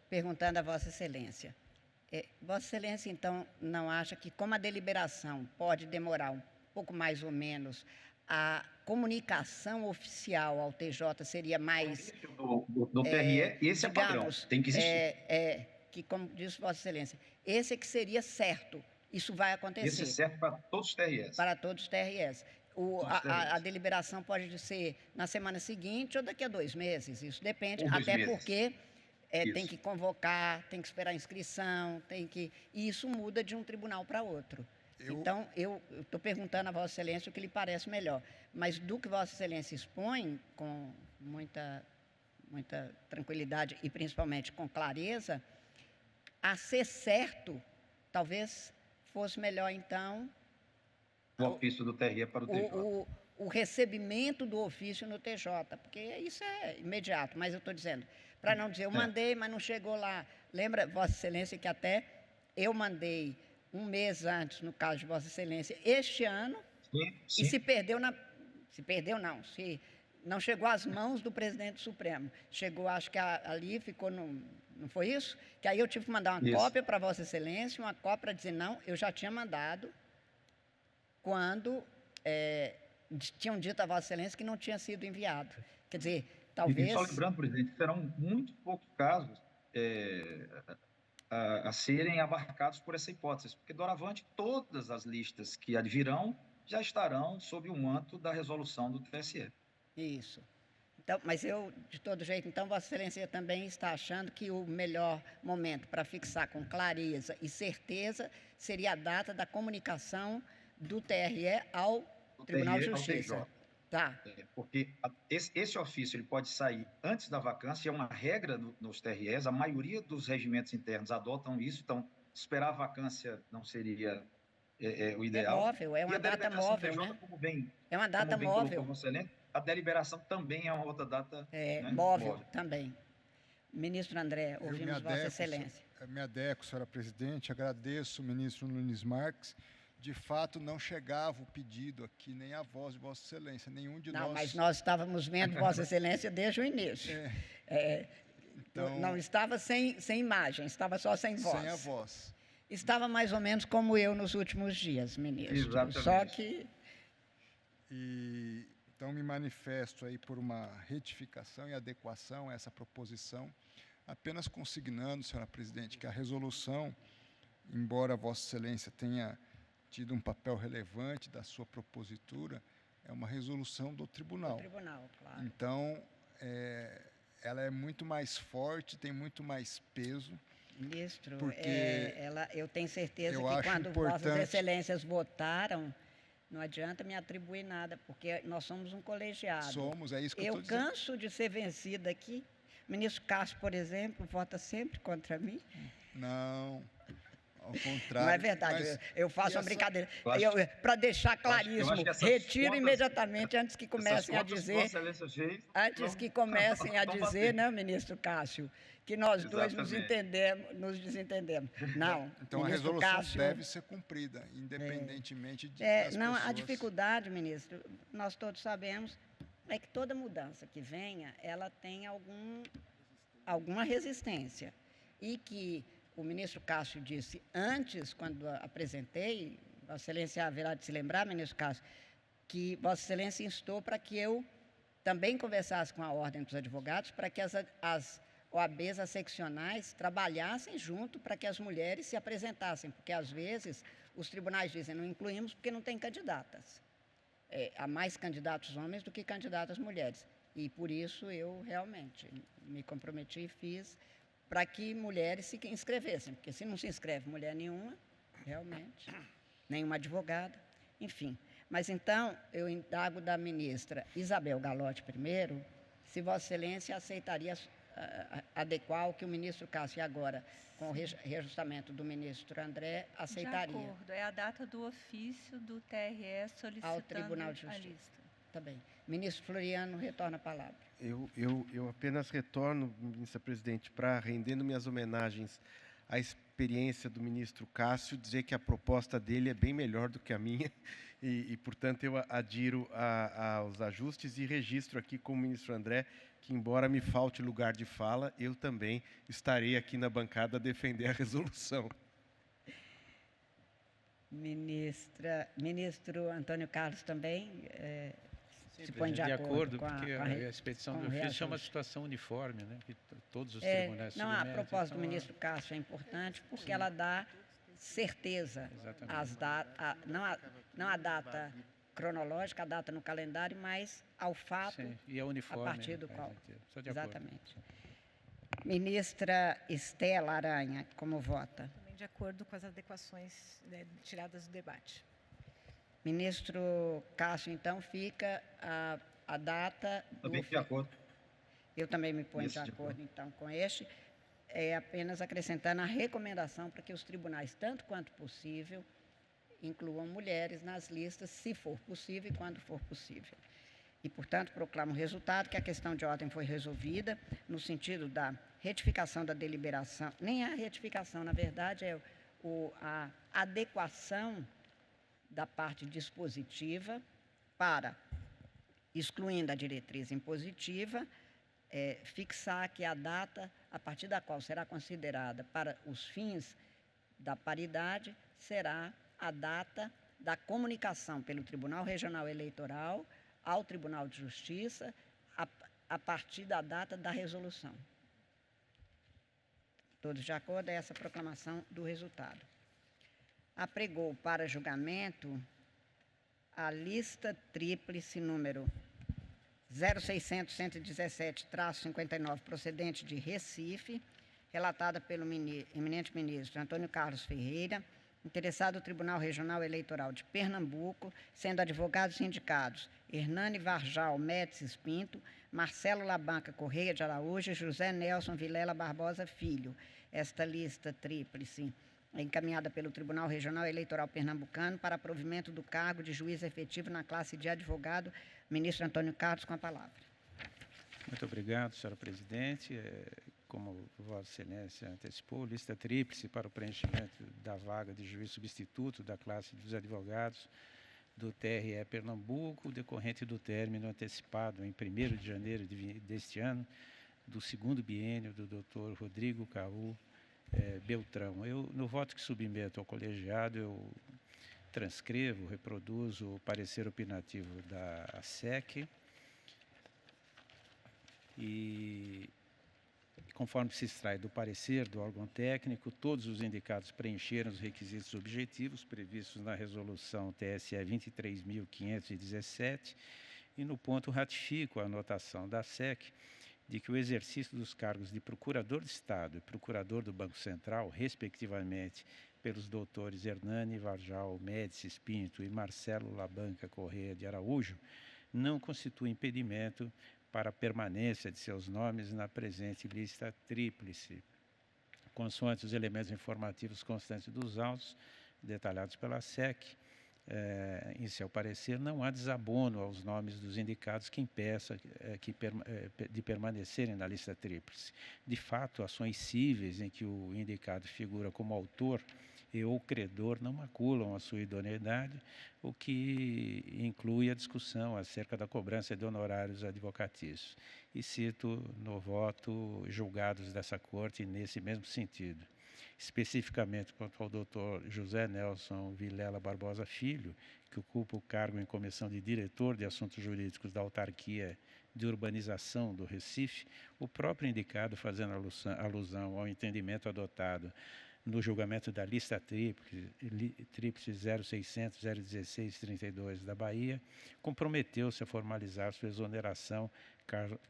perguntando a Vossa Excelência, Vossa Excelência, então, não acha que, como a deliberação pode demorar um pouco mais ou menos, a comunicação oficial ao TJ seria mais... Do TRE, esse é padrão, tem que existir. Que, como disse Vossa Excelência, esse é que seria certo, isso vai acontecer. Esse é certo para todos os TREs. Para todos os TREs. A deliberação pode ser na semana seguinte ou daqui a 2 meses, isso depende, até porque tem que convocar, tem que esperar a inscrição, e isso muda de um tribunal para outro. Então, eu estou perguntando a Vossa Excelência o que lhe parece melhor, mas do que Vossa Excelência expõe, com muita tranquilidade e principalmente com clareza, a ser certo, talvez fosse melhor, então... O ofício do TRE para o TJ. O recebimento do ofício no TJ, porque isso é imediato, mas eu estou dizendo, para não dizer, eu mandei, mas não chegou lá. Lembra, Vossa Excelência, que até eu mandei 1 mês antes, no caso de Vossa Excelência, este ano, sim. E se não chegou às mãos do presidente Supremo. Chegou, acho que ali ficou, não foi isso? Que aí eu tive que mandar uma cópia para Vossa Excelência, uma cópia para dizer, não, eu já tinha mandado, quando tinham dito a Vossa Excelência que não tinha sido enviado. Quer dizer, talvez... E só lembrando, presidente, serão muito poucos casos a serem abarcados por essa hipótese, porque, doravante, todas as listas que advirão já estarão sob o manto da resolução do TSE. Isso. Então, mas eu, de todo jeito, então, Vossa Excelência também está achando que o melhor momento para fixar com clareza e certeza seria a data da comunicação do TRE ao Tribunal de Justiça. Tá. Porque esse ofício ele pode sair antes da vacância, é uma regra nos TREs, a maioria dos regimentos internos adotam isso, então esperar a vacância não seria o ideal. É móvel, é uma data móvel, né? É uma data móvel. A deliberação também é uma outra data móvel também. Ministro André, ouvimos Vossa Excelência. Me adequo, senhora presidente, agradeço o ministro Nunes Marques. De fato, não chegava o pedido aqui, nem a voz de Vossa Excelência, nenhum de nós... Não, mas nós estávamos vendo Vossa Excelência desde o início. Então, não estava sem imagem, estava só sem voz. Sem a voz. Estava mais ou menos como eu nos últimos dias, ministro. Exatamente. Só que... Então, me manifesto aí por uma retificação e adequação a essa proposição, apenas consignando, senhora presidente, que a resolução, embora Vossa Excelência tenha tido um papel relevante da sua propositura, é uma resolução do tribunal. Do tribunal, claro. Então, ela é muito mais forte, tem muito mais peso. Ministro, porque eu tenho certeza que quando Vossas Excelências votaram, não adianta me atribuir nada, porque nós somos um colegiado. Somos, é isso que eu estou dizendo. Eu canso de ser vencida aqui. O ministro Cássio, por exemplo, vota sempre contra mim. Não. Ao contrário. Não é verdade, mas- eu faço e uma essa- brincadeira. Eu acho- Para deixar eu claríssimo, acho que essas retiro contas- imediatamente antes que Essas comecem a contas que dizer, Vossa Excelência fez, antes que comecem a vão dizer, bater. né, ministro Cássio, que nós dois nos Exatamente. desentendemos. Não, Então, a ministro resolução Cássio, deve ser cumprida, independentemente de das não, a pessoas. dificuldade, ministro, nós todos sabemos, é que toda mudança que venha, ela tem alguma resistência. E que o ministro Cássio disse antes, quando apresentei, Vossa Excelência haverá de se lembrar, ministro Cássio, que Vossa Excelência instou para que eu também conversasse com a Ordem dos Advogados, para que as OABs, as seccionais, trabalhassem junto para que as mulheres se apresentassem, porque às vezes os tribunais dizem não incluímos porque não tem candidatas. Há mais candidatos homens do que candidatas mulheres. E por isso eu realmente me comprometi e fiz para que mulheres se inscrevessem, porque se não se inscreve mulher nenhuma, realmente, nenhuma advogada, enfim. Mas então eu indago da ministra Isabel Galotti primeiro, se Vossa Excelência aceitaria adequar o que o ministro Cássio e agora, com o reajustamento do ministro André, aceitaria. De acordo, é a data do ofício do TRE solicitando Ao Tribunal de a Justiça. lista. Tá bem. Ministro Floriano, retorna a palavra. Eu apenas retorno, ministra presidente, para, rendendo minhas homenagens à experiência do ministro Cássio, dizer que a proposta dele é bem melhor do que a minha e portanto, eu adiro aos ajustes e registro aqui com o ministro André que, embora me falte lugar de fala, eu também estarei aqui na bancada a defender a resolução. Ministro Antônio Carlos também se põe de presidente, acordo com porque a a expedição com do o ofício é uma reajuste. situação uniforme, né? Que todos os tribunais Não, a submetem, proposta do então, ministro Cássio é importante porque ela dá certeza Exatamente. às não a data cronológica, a data no calendário, mas ao fato sim, e é uniforme. a partir no do país qual. inteiro. Sou de acordo. Exatamente. Ministra Estela Aranha, como vota? Também de acordo com as adequações, né, tiradas do debate. Ministro Cássio, então, fica a data... Também de acordo. Eu também me ponho Isso, de de acordo, então, com este. É apenas acrescentando a recomendação para que os tribunais, tanto quanto possível, incluam mulheres nas listas, se for possível e quando for possível. E, portanto, proclamo o resultado que a questão de ordem foi resolvida no sentido da retificação da deliberação, nem a retificação, na verdade, é a adequação da parte dispositiva para, excluindo a diretriz impositiva, fixar que a data a partir da qual será considerada para os fins da paridade será a data da comunicação pelo Tribunal Regional Eleitoral ao Tribunal de Justiça a partir da data da resolução. Todos de acordo? É essa proclamação do resultado. Apregou para julgamento a lista tríplice número 0600-117-59, procedente de Recife, relatada pelo eminente ministro Antônio Carlos Ferreira, interessado o Tribunal Regional Eleitoral de Pernambuco, sendo advogados indicados Hernani Varjal Médicis Pinto, Marcelo Labanca Correia de Araújo e José Nelson Vilela Barbosa Filho. Esta lista tríplice é encaminhada pelo Tribunal Regional Eleitoral Pernambucano para provimento do cargo de juiz efetivo na classe de advogado. Ministro Antônio Carlos, com a palavra. Muito obrigado, senhora presidente. Como Vossa Excelência antecipou, lista tríplice para o preenchimento da vaga de juiz substituto da classe dos advogados do TRE Pernambuco, decorrente do término antecipado em 1º de janeiro deste ano, do 2º biênio do Dr. Rodrigo Caú Beltrão. No voto que submeto ao colegiado, eu transcrevo, reproduzo o parecer opinativo da SEC e, conforme se extrai do parecer do órgão técnico, todos os indicados preencheram os requisitos objetivos previstos na resolução TSE 23.517 e, no ponto, ratifico a anotação da SEC de que o exercício dos cargos de Procurador de Estado e Procurador do Banco Central, respectivamente, pelos doutores Hernani Varjal Médicis Pinto e Marcelo Labanca Correia de Araújo, não constitui impedimento para a permanência de seus nomes na presente lista tríplice. consoante os elementos informativos constantes dos autos, detalhados pela SEC. Em seu parecer, não há desabono aos nomes dos indicados que impeça de permanecerem na lista tríplice. De fato, ações cíveis em que o indicado figura como autor e ou credor não maculam a sua idoneidade, o que inclui a discussão acerca da cobrança de honorários advocatícios. E cito no voto julgados dessa Corte nesse mesmo sentido. Especificamente quanto ao Dr. José Nelson Vilela Barbosa Filho, que ocupa o cargo em comissão de diretor de assuntos jurídicos da autarquia de urbanização do Recife, o próprio indicado, fazendo alusão ao entendimento adotado no julgamento da lista tríplice 0600 016 32 da Bahia, comprometeu-se a formalizar sua exoneração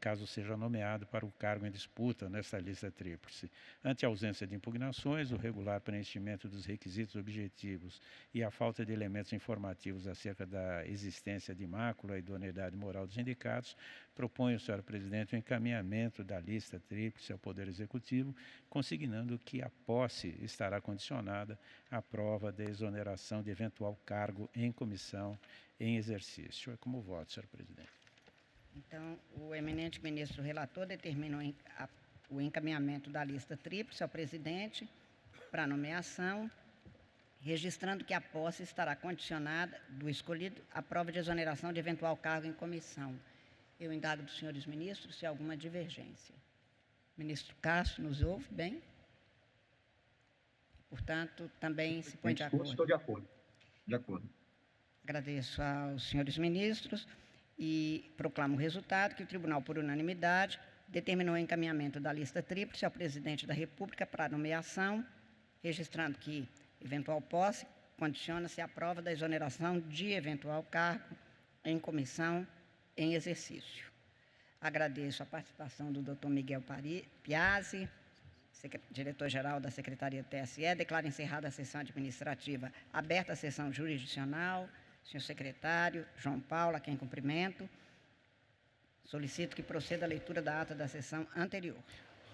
caso seja nomeado para o cargo em disputa nesta lista tríplice. Ante a ausência de impugnações, o regular preenchimento dos requisitos objetivos e a falta de elementos informativos acerca da existência de mácula e idoneidade moral dos indicados, proponho, Sr. Presidente, o encaminhamento da lista tríplice ao Poder Executivo, consignando que a posse estará condicionada à prova da exoneração de eventual cargo em comissão em exercício. É como voto, Sr. Presidente. Então, o eminente ministro relator determinou o encaminhamento da lista tríplice ao presidente para nomeação, registrando que a posse estará condicionada do escolhido à prova de exoneração de eventual cargo em comissão. Eu indago dos senhores ministros se há alguma divergência. Ministro Castro, nos ouve bem? Portanto, também se põe de acordo. Estou de acordo. De acordo. Agradeço aos senhores ministros e proclamo o resultado que o Tribunal, por unanimidade, determinou o encaminhamento da lista tríplice ao Presidente da República para nomeação, registrando que eventual posse condiciona-se à prova da exoneração de eventual cargo em comissão em exercício. Agradeço a participação do Dr. Miguel Piazzi, diretor-geral da Secretaria do TSE. Declaro encerrada a sessão administrativa. Aberta a sessão jurisdicional. Senhor secretário João Paulo, a quem cumprimento, solicito que proceda a leitura da ata da sessão anterior.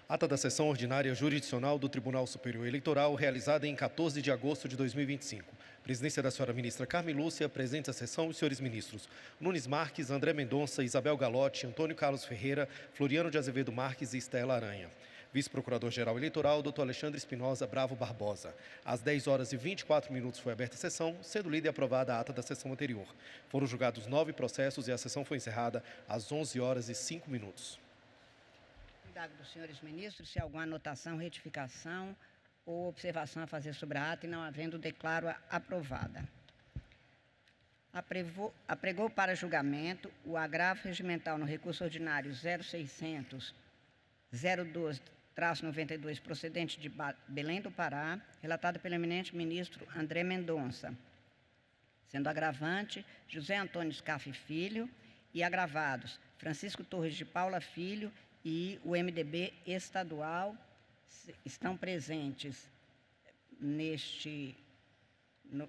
Ata da sessão ordinária jurisdicional do Tribunal Superior Eleitoral, realizada em 14 de agosto de 2025. Presidência da senhora ministra Carmen Lúcia, presente à sessão os senhores ministros Nunes Marques, André Mendonça, Isabel Galotti, Antônio Carlos Ferreira, Floriano de Azevedo Marques e Estela Aranha. Vice-procurador-geral eleitoral, Dr. Alexandre Espinosa Bravo Barbosa. Às 10 horas e 24 minutos foi aberta a sessão, sendo lida e aprovada a ata da sessão anterior. Foram julgados 9 processos e a sessão foi encerrada às 11 horas e 5 minutos. Indago dos senhores ministros se há alguma anotação, retificação ou observação a fazer sobre a ata e não havendo, declaro-a aprovada. Apregou para julgamento o agravo regimental no recurso ordinário 0600 012-92, procedente de Belém do Pará, relatado pelo eminente ministro André Mendonça, sendo agravante José Antônio Scaff Filho e agravados Francisco Torres de Paula Filho e o MDB estadual estão presentes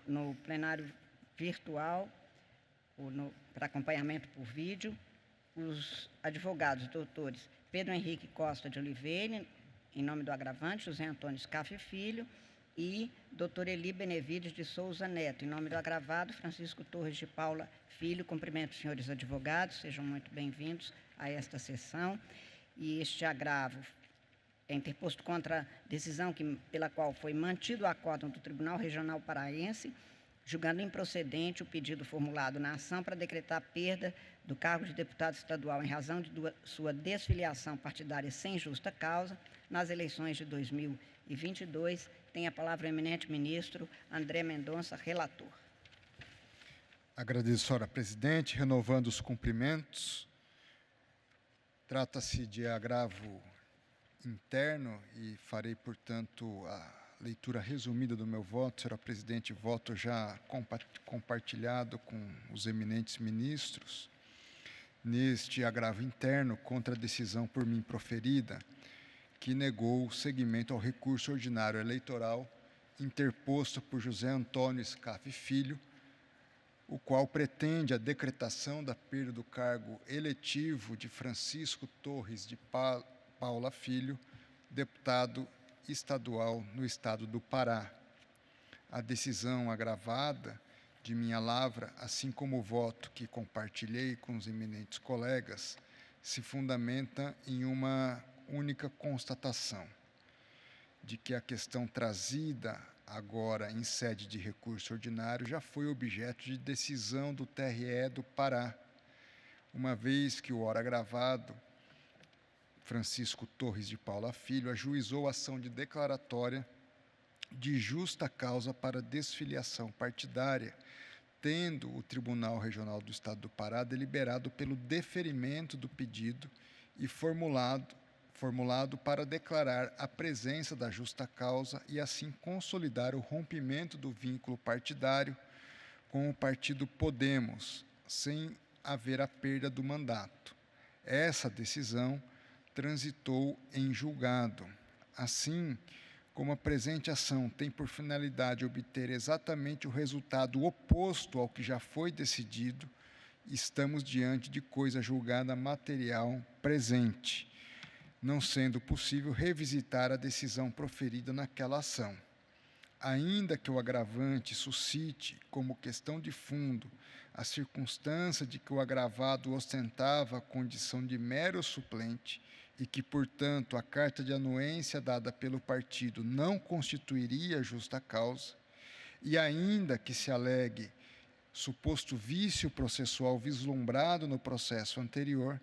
no plenário virtual, para acompanhamento por vídeo, os advogados doutores Pedro Henrique Costa de Oliveira, em nome do agravante, José Antônio Scaff Filho, e doutor Eli Benevides de Souza Neto, em nome do agravado, Francisco Torres de Paula Filho. Cumprimento os senhores advogados, sejam muito bem-vindos a esta sessão. E este agravo é interposto contra a decisão pela qual foi mantido o acórdão do Tribunal Regional Paraense, julgando improcedente o pedido formulado na ação para decretar a perda do cargo de deputado estadual em razão de sua desfiliação partidária sem justa causa nas eleições de 2022. Tem a palavra o eminente ministro André Mendonça, relator. Agradeço, senhora presidente, renovando os cumprimentos. Trata-se de agravo interno e farei, portanto, a leitura resumida do meu voto. Senhora presidente, voto já compartilhado com os eminentes ministros. Neste agravo interno contra a decisão por mim proferida, que negou o seguimento ao recurso ordinário eleitoral interposto por José Antônio Scaff Filho, o qual pretende a decretação da perda do cargo eletivo de Francisco Torres de Paula Filho, deputado estadual no estado do Pará. A decisão agravada de minha lavra, assim como o voto que compartilhei com os eminentes colegas, se fundamenta em uma única constatação, de que a questão trazida agora em sede de recurso ordinário já foi objeto de decisão do TRE do Pará, uma vez que o ora agravado Francisco Torres de Paula Filho ajuizou ação de declaratória de justa causa para desfiliação partidária, tendo o Tribunal Regional do Estado do Pará deliberado pelo deferimento do pedido e formulado para declarar a presença da justa causa e assim consolidar o rompimento do vínculo partidário com o partido Podemos, sem haver a perda do mandato. Essa decisão transitou em julgado. Assim, como a presente ação tem por finalidade obter exatamente o resultado oposto ao que já foi decidido, estamos diante de coisa julgada material presente, não sendo possível revisitar a decisão proferida naquela ação. Ainda que o agravante suscite, como questão de fundo, a circunstância de que o agravado ostentava a condição de mero suplente e que, portanto, a carta de anuência dada pelo partido não constituiria justa causa, e ainda que se alegue suposto vício processual vislumbrado no processo anterior,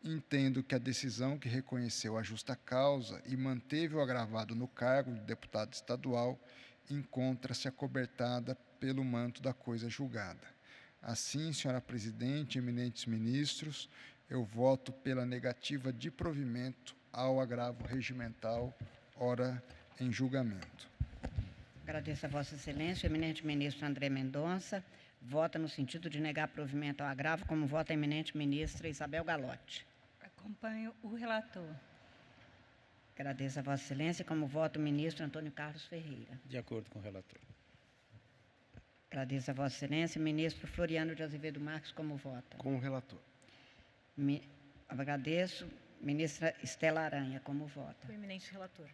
entendo que a decisão que reconheceu a justa causa e manteve o agravado no cargo de deputado estadual encontra-se acobertada pelo manto da coisa julgada. Assim, senhora presidente, eminentes ministros, eu voto pela negativa de provimento ao agravo regimental, ora em julgamento. Agradeço a Vossa Excelência. O eminente ministro André Mendonça vota no sentido de negar provimento ao agravo, como vota a eminente ministra Isabel Galotti. Acompanho o relator. Agradeço a Vossa Excelência. Como vota o ministro Antônio Carlos Ferreira. De acordo com o relator. Agradeço a Vossa Excelência. Ministro Floriano de Azevedo Marques, como vota? Com o relator. Agradeço. Ministra Estela Aranha, como vota? O eminente relator.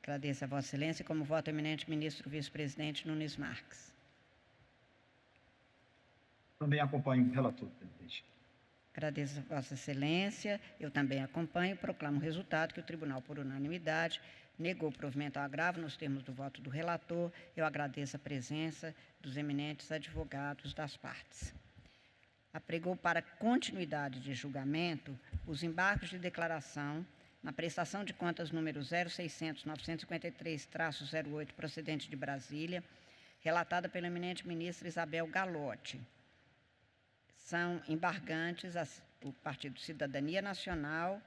Agradeço a Vossa Excelência. Como vota o eminente ministro vice-presidente Nunes Marques? Também acompanho o relator, presidente. Agradeço a Vossa Excelência. Eu também acompanho e proclamo o resultado que o Tribunal, por unanimidade, negou o provimento ao agravo nos termos do voto do relator. Eu agradeço a presença dos eminentes advogados das partes. Apregou para continuidade de julgamento os embargos de declaração na prestação de contas número 0600-953-08, procedente de Brasília, relatada pela eminente ministra Isabel Galotti. São embargantes o Partido Cidadania Nacional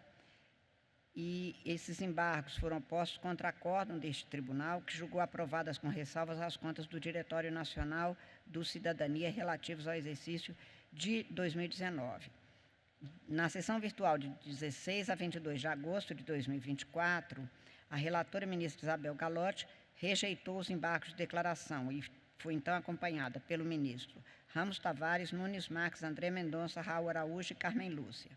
e esses embargos foram postos contra acórdão deste tribunal, que julgou aprovadas com ressalvas as contas do Diretório Nacional do Cidadania relativos ao exercício de 2019. Na sessão virtual de 16 a 22 de agosto de 2024, a relatora ministra Isabel Galotti rejeitou os embargos de declaração e foi então acompanhada pelo ministro Ramos Tavares, Nunes Marques, André Mendonça, Raul Araújo e Carmen Lúcia.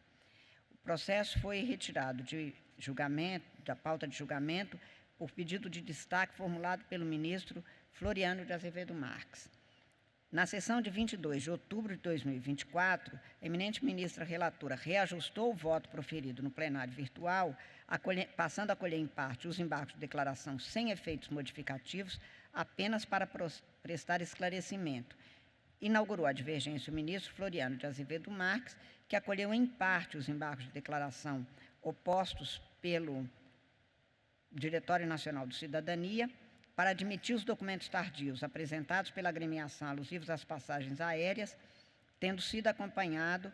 O processo foi retirado de julgamento, da pauta de julgamento, por pedido de destaque formulado pelo ministro Floriano de Azevedo Marques. Na sessão de 22 de outubro de 2024, a eminente ministra relatora reajustou o voto proferido no plenário virtual, passando a acolher em parte os embargos de declaração sem efeitos modificativos, apenas para prestar esclarecimento. Inaugurou a divergência o ministro Floriano de Azevedo Marques, que acolheu em parte os embargos de declaração opostos pelo Diretório Nacional do Cidadania, para admitir os documentos tardios apresentados pela agremiação alusivos às passagens aéreas, tendo sido acompanhado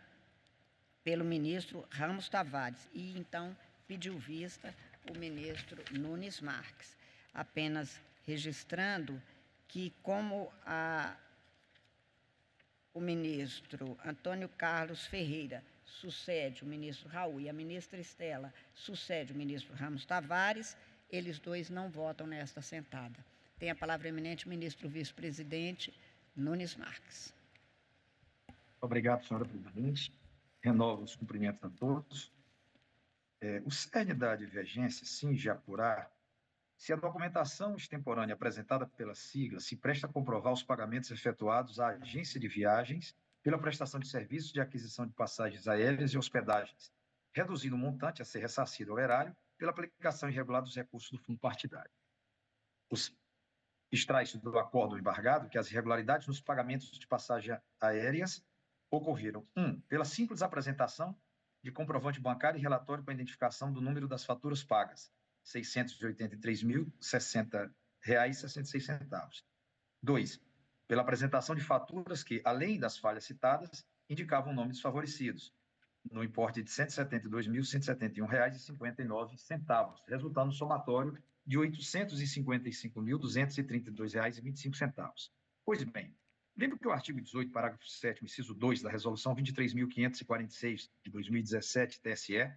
pelo ministro Ramos Tavares. E, então, pediu vista o ministro Nunes Marques. Apenas registrando que, como o ministro Antônio Carlos Ferreira sucede o ministro Raul e a ministra Estela sucede o ministro Ramos Tavares, eles dois não votam nesta sentada. Tem a palavra o eminente ministro vice-presidente Nunes Marques. Obrigado, senhora presidente. Renovo os cumprimentos a todos. O cerne da divergência cinge apurar se a documentação extemporânea apresentada pela sigla se presta a comprovar os pagamentos efetuados à agência de viagens pela prestação de serviços de aquisição de passagens aéreas e hospedagens, reduzindo o montante a ser ressarcido ao erário pela aplicação irregular dos recursos do fundo partidário. Extrai-se do acordo embargado que as irregularidades nos pagamentos de passagens aéreas ocorreram, 1, pela simples apresentação de comprovante bancário e relatório com a identificação do número das faturas pagas, R$ 683.060,66. 2, pela apresentação de faturas que, além das falhas citadas, indicavam o nome dos favorecidos, no importe de R$ 172.171,59, resultando no somatório de R$ 855.232,25. Pois bem, lembro que o artigo 18, parágrafo 7º, inciso 2 da Resolução 23.546, de 2017, TSE,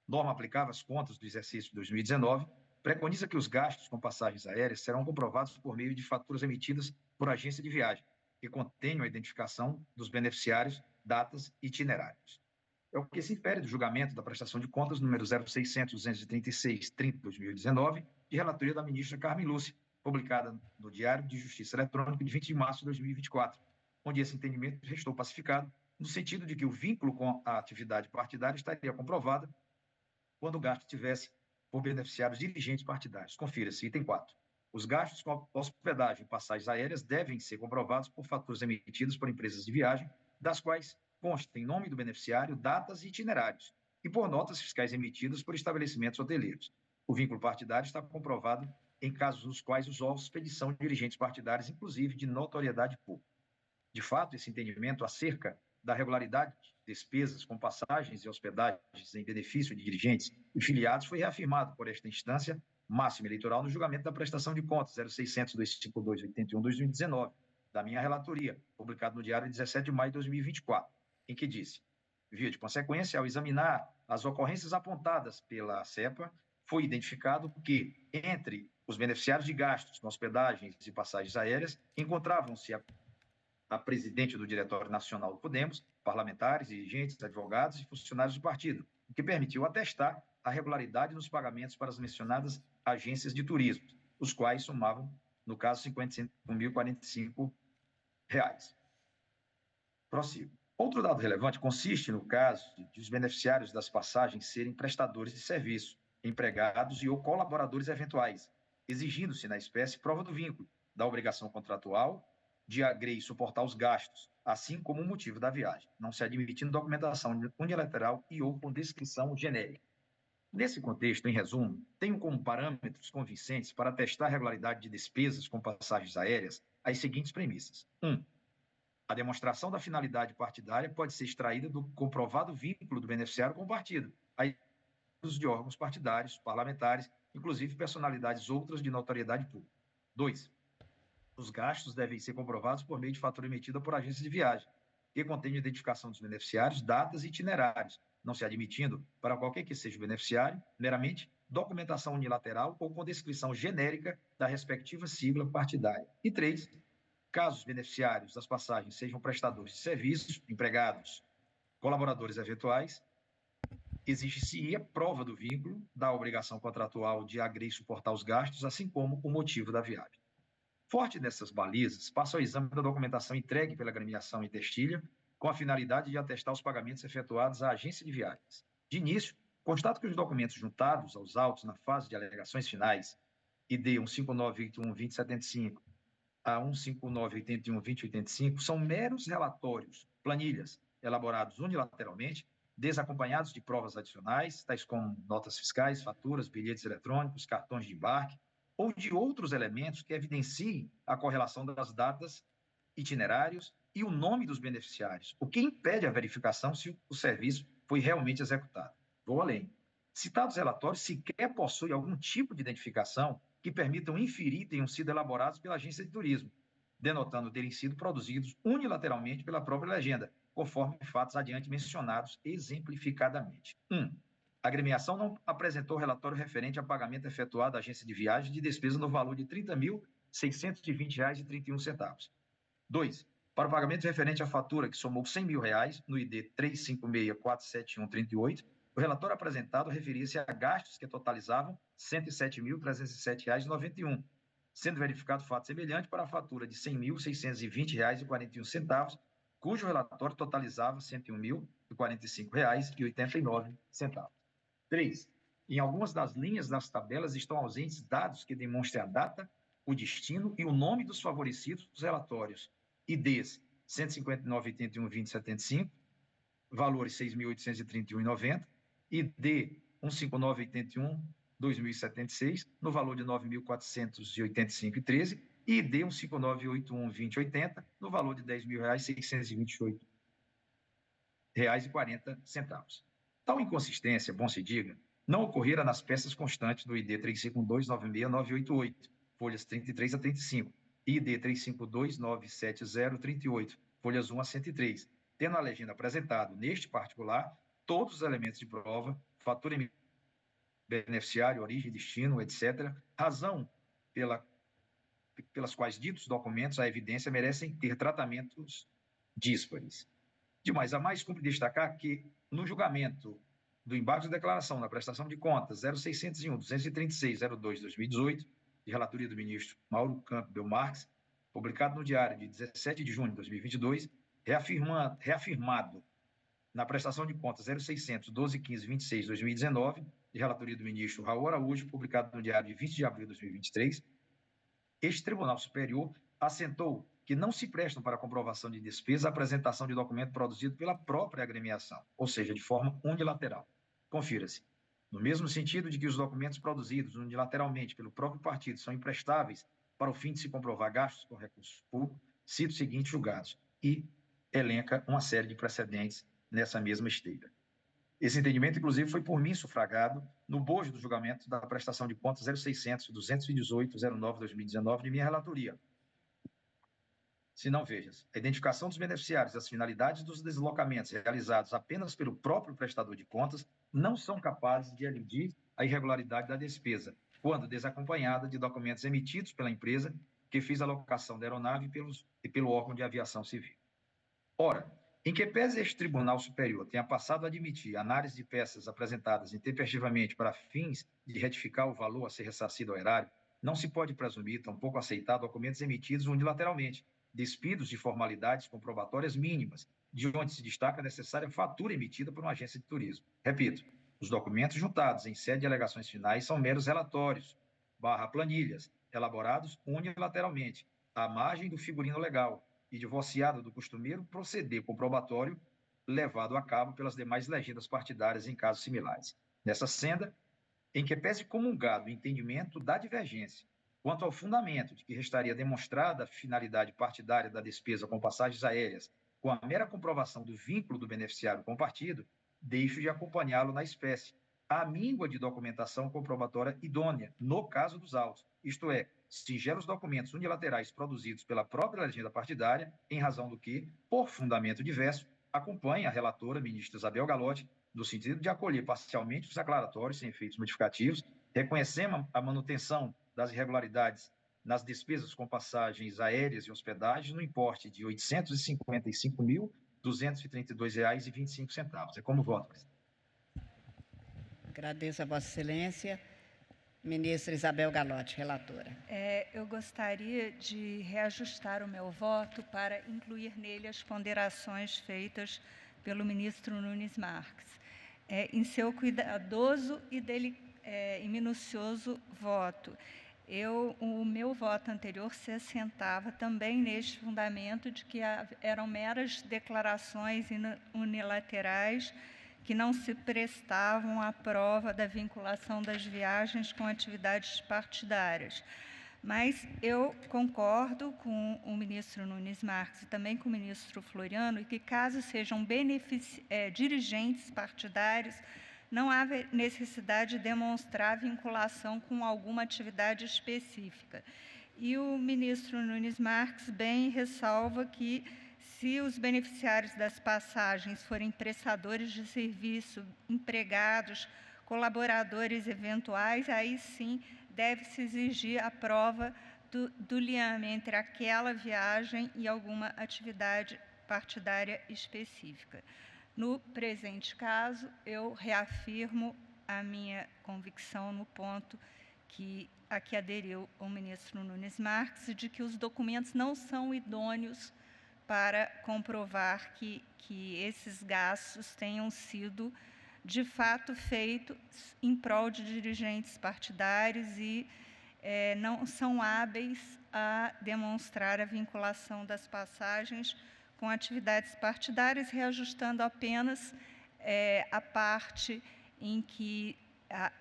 norma aplicável às contas do exercício de 2019, preconiza que os gastos com passagens aéreas serão comprovados por meio de faturas emitidas por agência de viagem, que contenham a identificação dos beneficiários, datas e itinerários. É o que se infere do julgamento da prestação de contas número 0600-236-30/2019, de relatoria da ministra Carmen Lúcia, publicada no Diário de Justiça Eletrônica de 20 de março de 2024, onde esse entendimento restou pacificado, no sentido de que o vínculo com a atividade partidária estaria comprovado quando o gasto tivesse por beneficiários dirigentes partidários. Confira-se, item 4. Os gastos com hospedagem e passagens aéreas devem ser comprovados por faturas emitidas por empresas de viagem, das quais constem nome do beneficiário, datas e itinerários, e por notas fiscais emitidas por estabelecimentos hoteleiros. O vínculo partidário está comprovado em casos nos quais os hóspedes são dirigentes partidários, inclusive de notoriedade pública. De fato, esse entendimento acerca da regularidade de despesas com passagens e hospedagens em benefício de dirigentes e filiados foi reafirmado por esta instância máxima eleitoral no julgamento da prestação de contas 0600-252-81/2019, da minha relatoria, publicado no Diário de 17 de maio de 2024, em que disse: via de consequência, ao examinar as ocorrências apontadas pela CEPA, foi identificado que, entre os beneficiários de gastos com hospedagens e passagens aéreas, encontravam-se a presidente do Diretório Nacional do Podemos, parlamentares, dirigentes, advogados e funcionários do partido, o que permitiu atestar a regularidade nos pagamentos para as mencionadas agências de turismo, os quais somavam, no caso, R$ 55.045. Prossigo. Outro dado relevante consiste no caso de os beneficiários das passagens serem prestadores de serviço, empregados e ou colaboradores eventuais, exigindo-se na espécie prova do vínculo, da obrigação contratual, de agreir e suportar os gastos, assim como o motivo da viagem, não se admitindo documentação unilateral e ou com descrição genérica. Nesse contexto, em resumo, tenho como parâmetros convincentes para atestar a regularidade de despesas com passagens aéreas as seguintes premissas. 1. A demonstração da finalidade partidária pode ser extraída do comprovado vínculo do beneficiário com o partido, de órgãos partidários, parlamentares, inclusive personalidades outras de notoriedade pública. 2. Os gastos devem ser comprovados por meio de fatura emitida por agência de viagem, que contém a identificação dos beneficiários, datas e itinerários, não se admitindo, para qualquer que seja o beneficiário, meramente documentação unilateral ou com descrição genérica da respectiva sigla partidária. E 3. Caso os beneficiários das passagens sejam prestadores de serviços, empregados, colaboradores eventuais, exige-se a prova do vínculo, da obrigação contratual de agreir e suportar os gastos, assim como o motivo da viagem. Forte dessas balizas, passa ao exame da documentação entregue pela agremiação Intestilha, com a finalidade de atestar os pagamentos efetuados à agência de viagens. De início, constato que os documentos juntados aos autos na fase de alegações finais, ID 15981-2075 a 15981-2085, são meros relatórios, planilhas, elaborados unilateralmente, desacompanhados de provas adicionais, tais como notas fiscais, faturas, bilhetes eletrônicos, cartões de embarque, ou de outros elementos que evidenciem a correlação das datas, itinerários e o nome dos beneficiários, o que impede a verificação se o serviço foi realmente executado. Vou além. Citados relatórios sequer possuem algum tipo de identificação que permitam inferir tenham sido elaborados pela agência de turismo, denotando terem sido produzidos unilateralmente pela própria legenda, conforme fatos adiante mencionados exemplificadamente. 1. A agremiação não apresentou relatório referente a pagamento efetuado à agência de viagem de despesa no valor de R$ 30.620,31. 2. Para o pagamento referente à fatura que somou R$ 100.000 no ID 356.47138, O relatório apresentado referia-se a gastos que totalizavam R$ 107.307,91, sendo verificado fato semelhante para a fatura de R$ 100.620,41, cujo relatório totalizava R$ 101.045,89. 3. Em algumas das linhas das tabelas estão ausentes dados que demonstrem a data, o destino e o nome dos favorecidos dos relatórios. IDs 159,81,2075, valores 6.831,90, ID 159,81,2076, no valor de 9.485,13, e ID 159,81,2080, no valor de R$ 10.628,40. Tal inconsistência, bom se diga, não ocorrera nas peças constantes do ID 352,96,988, folhas 33 a 35, e ID 352,970,38, folhas 1 a 103, tendo a legenda apresentado, neste particular, todos os elementos de prova, fatura beneficiário, origem, destino, etc., razão pelas quais ditos documentos, a evidência, merecem ter tratamentos díspares. De mais a mais, cumpre destacar que, no julgamento do embargo de declaração na prestação de contas 0601-236-02-2018, de relatoria do ministro Mauro Campbell Marques, publicado no Diário de 17 de junho de 2022, reafirmado na prestação de contas 0600-1215-26-2019, de relatoria do ministro Raul Araújo, publicado no Diário de 20 de abril de 2023, este Tribunal Superior assentou que não se prestam para comprovação de despesa a apresentação de documento produzido pela própria agremiação, ou seja, de forma unilateral. Confira-se. No mesmo sentido de que os documentos produzidos unilateralmente pelo próprio partido são imprestáveis para o fim de se comprovar gastos com recursos públicos, cito os seguintes julgados e elenca uma série de precedentes nessa mesma esteira. Esse entendimento, inclusive, foi por mim sufragado no bojo do julgamento da prestação de contas 0600-218-09-2019 de minha relatoria. Se não, vejas, a identificação dos beneficiários e as finalidades dos deslocamentos realizados apenas pelo próprio prestador de contas não são capazes de eludir a irregularidade da despesa, quando desacompanhada de documentos emitidos pela empresa que fez a locação da aeronave e pelo órgão de aviação civil. Ora, em que pese este Tribunal Superior tenha passado a admitir análise de peças apresentadas intempestivamente para fins de retificar o valor a ser ressarcido ao erário, não se pode presumir, tampouco aceitar, documentos emitidos unilateralmente, despidos de formalidades comprobatórias mínimas, de onde se destaca a necessária fatura emitida por uma agência de turismo. Repito, os documentos juntados em sede de alegações finais são meros relatórios, planilhas, elaborados unilateralmente, à margem do figurino legal, e divorciado do costumeiro proceder comprobatório levado a cabo pelas demais legendas partidárias em casos similares. Nessa senda, em que pese comungado o entendimento da divergência quanto ao fundamento de que restaria demonstrada a finalidade partidária da despesa com passagens aéreas com a mera comprovação do vínculo do beneficiário com o partido, deixo de acompanhá-lo na espécie, à míngua de documentação comprobatória idônea, no caso dos autos, isto é, singelos documentos unilaterais produzidos pela própria legenda partidária, em razão do que, por fundamento diverso, acompanha a relatora, ministra Isabel Galotti, no sentido de acolher parcialmente os declaratórios sem efeitos modificativos, reconhecendo a manutenção das irregularidades nas despesas com passagens aéreas e hospedagem no importe de R$ 855.232,25. É como voto, presidente. Agradeço a Vossa Excelência. Ministra Isabel Galotti, relatora. Eu gostaria de reajustar o meu voto para incluir nele as ponderações feitas pelo ministro Nunes Marques. Em seu cuidadoso e minucioso voto, o meu voto anterior se assentava também neste fundamento de que eram meras declarações unilaterais que não se prestavam à prova da vinculação das viagens com atividades partidárias. Mas eu concordo com o ministro Nunes Marques e também com o ministro Floriano, que caso sejam dirigentes partidários, não há necessidade de demonstrar vinculação com alguma atividade específica. E o ministro Nunes Marques bem ressalva que, se os beneficiários das passagens forem prestadores de serviço, empregados, colaboradores eventuais, aí sim deve-se exigir a prova do liame entre aquela viagem e alguma atividade partidária específica. No presente caso, eu reafirmo a minha convicção no ponto a que aderiu o ministro Nunes Marques, de que os documentos não são idôneos para comprovar que esses gastos tenham sido, de fato, feitos em prol de dirigentes partidários e não são hábeis a demonstrar a vinculação das passagens com atividades partidárias, reajustando apenas a parte em que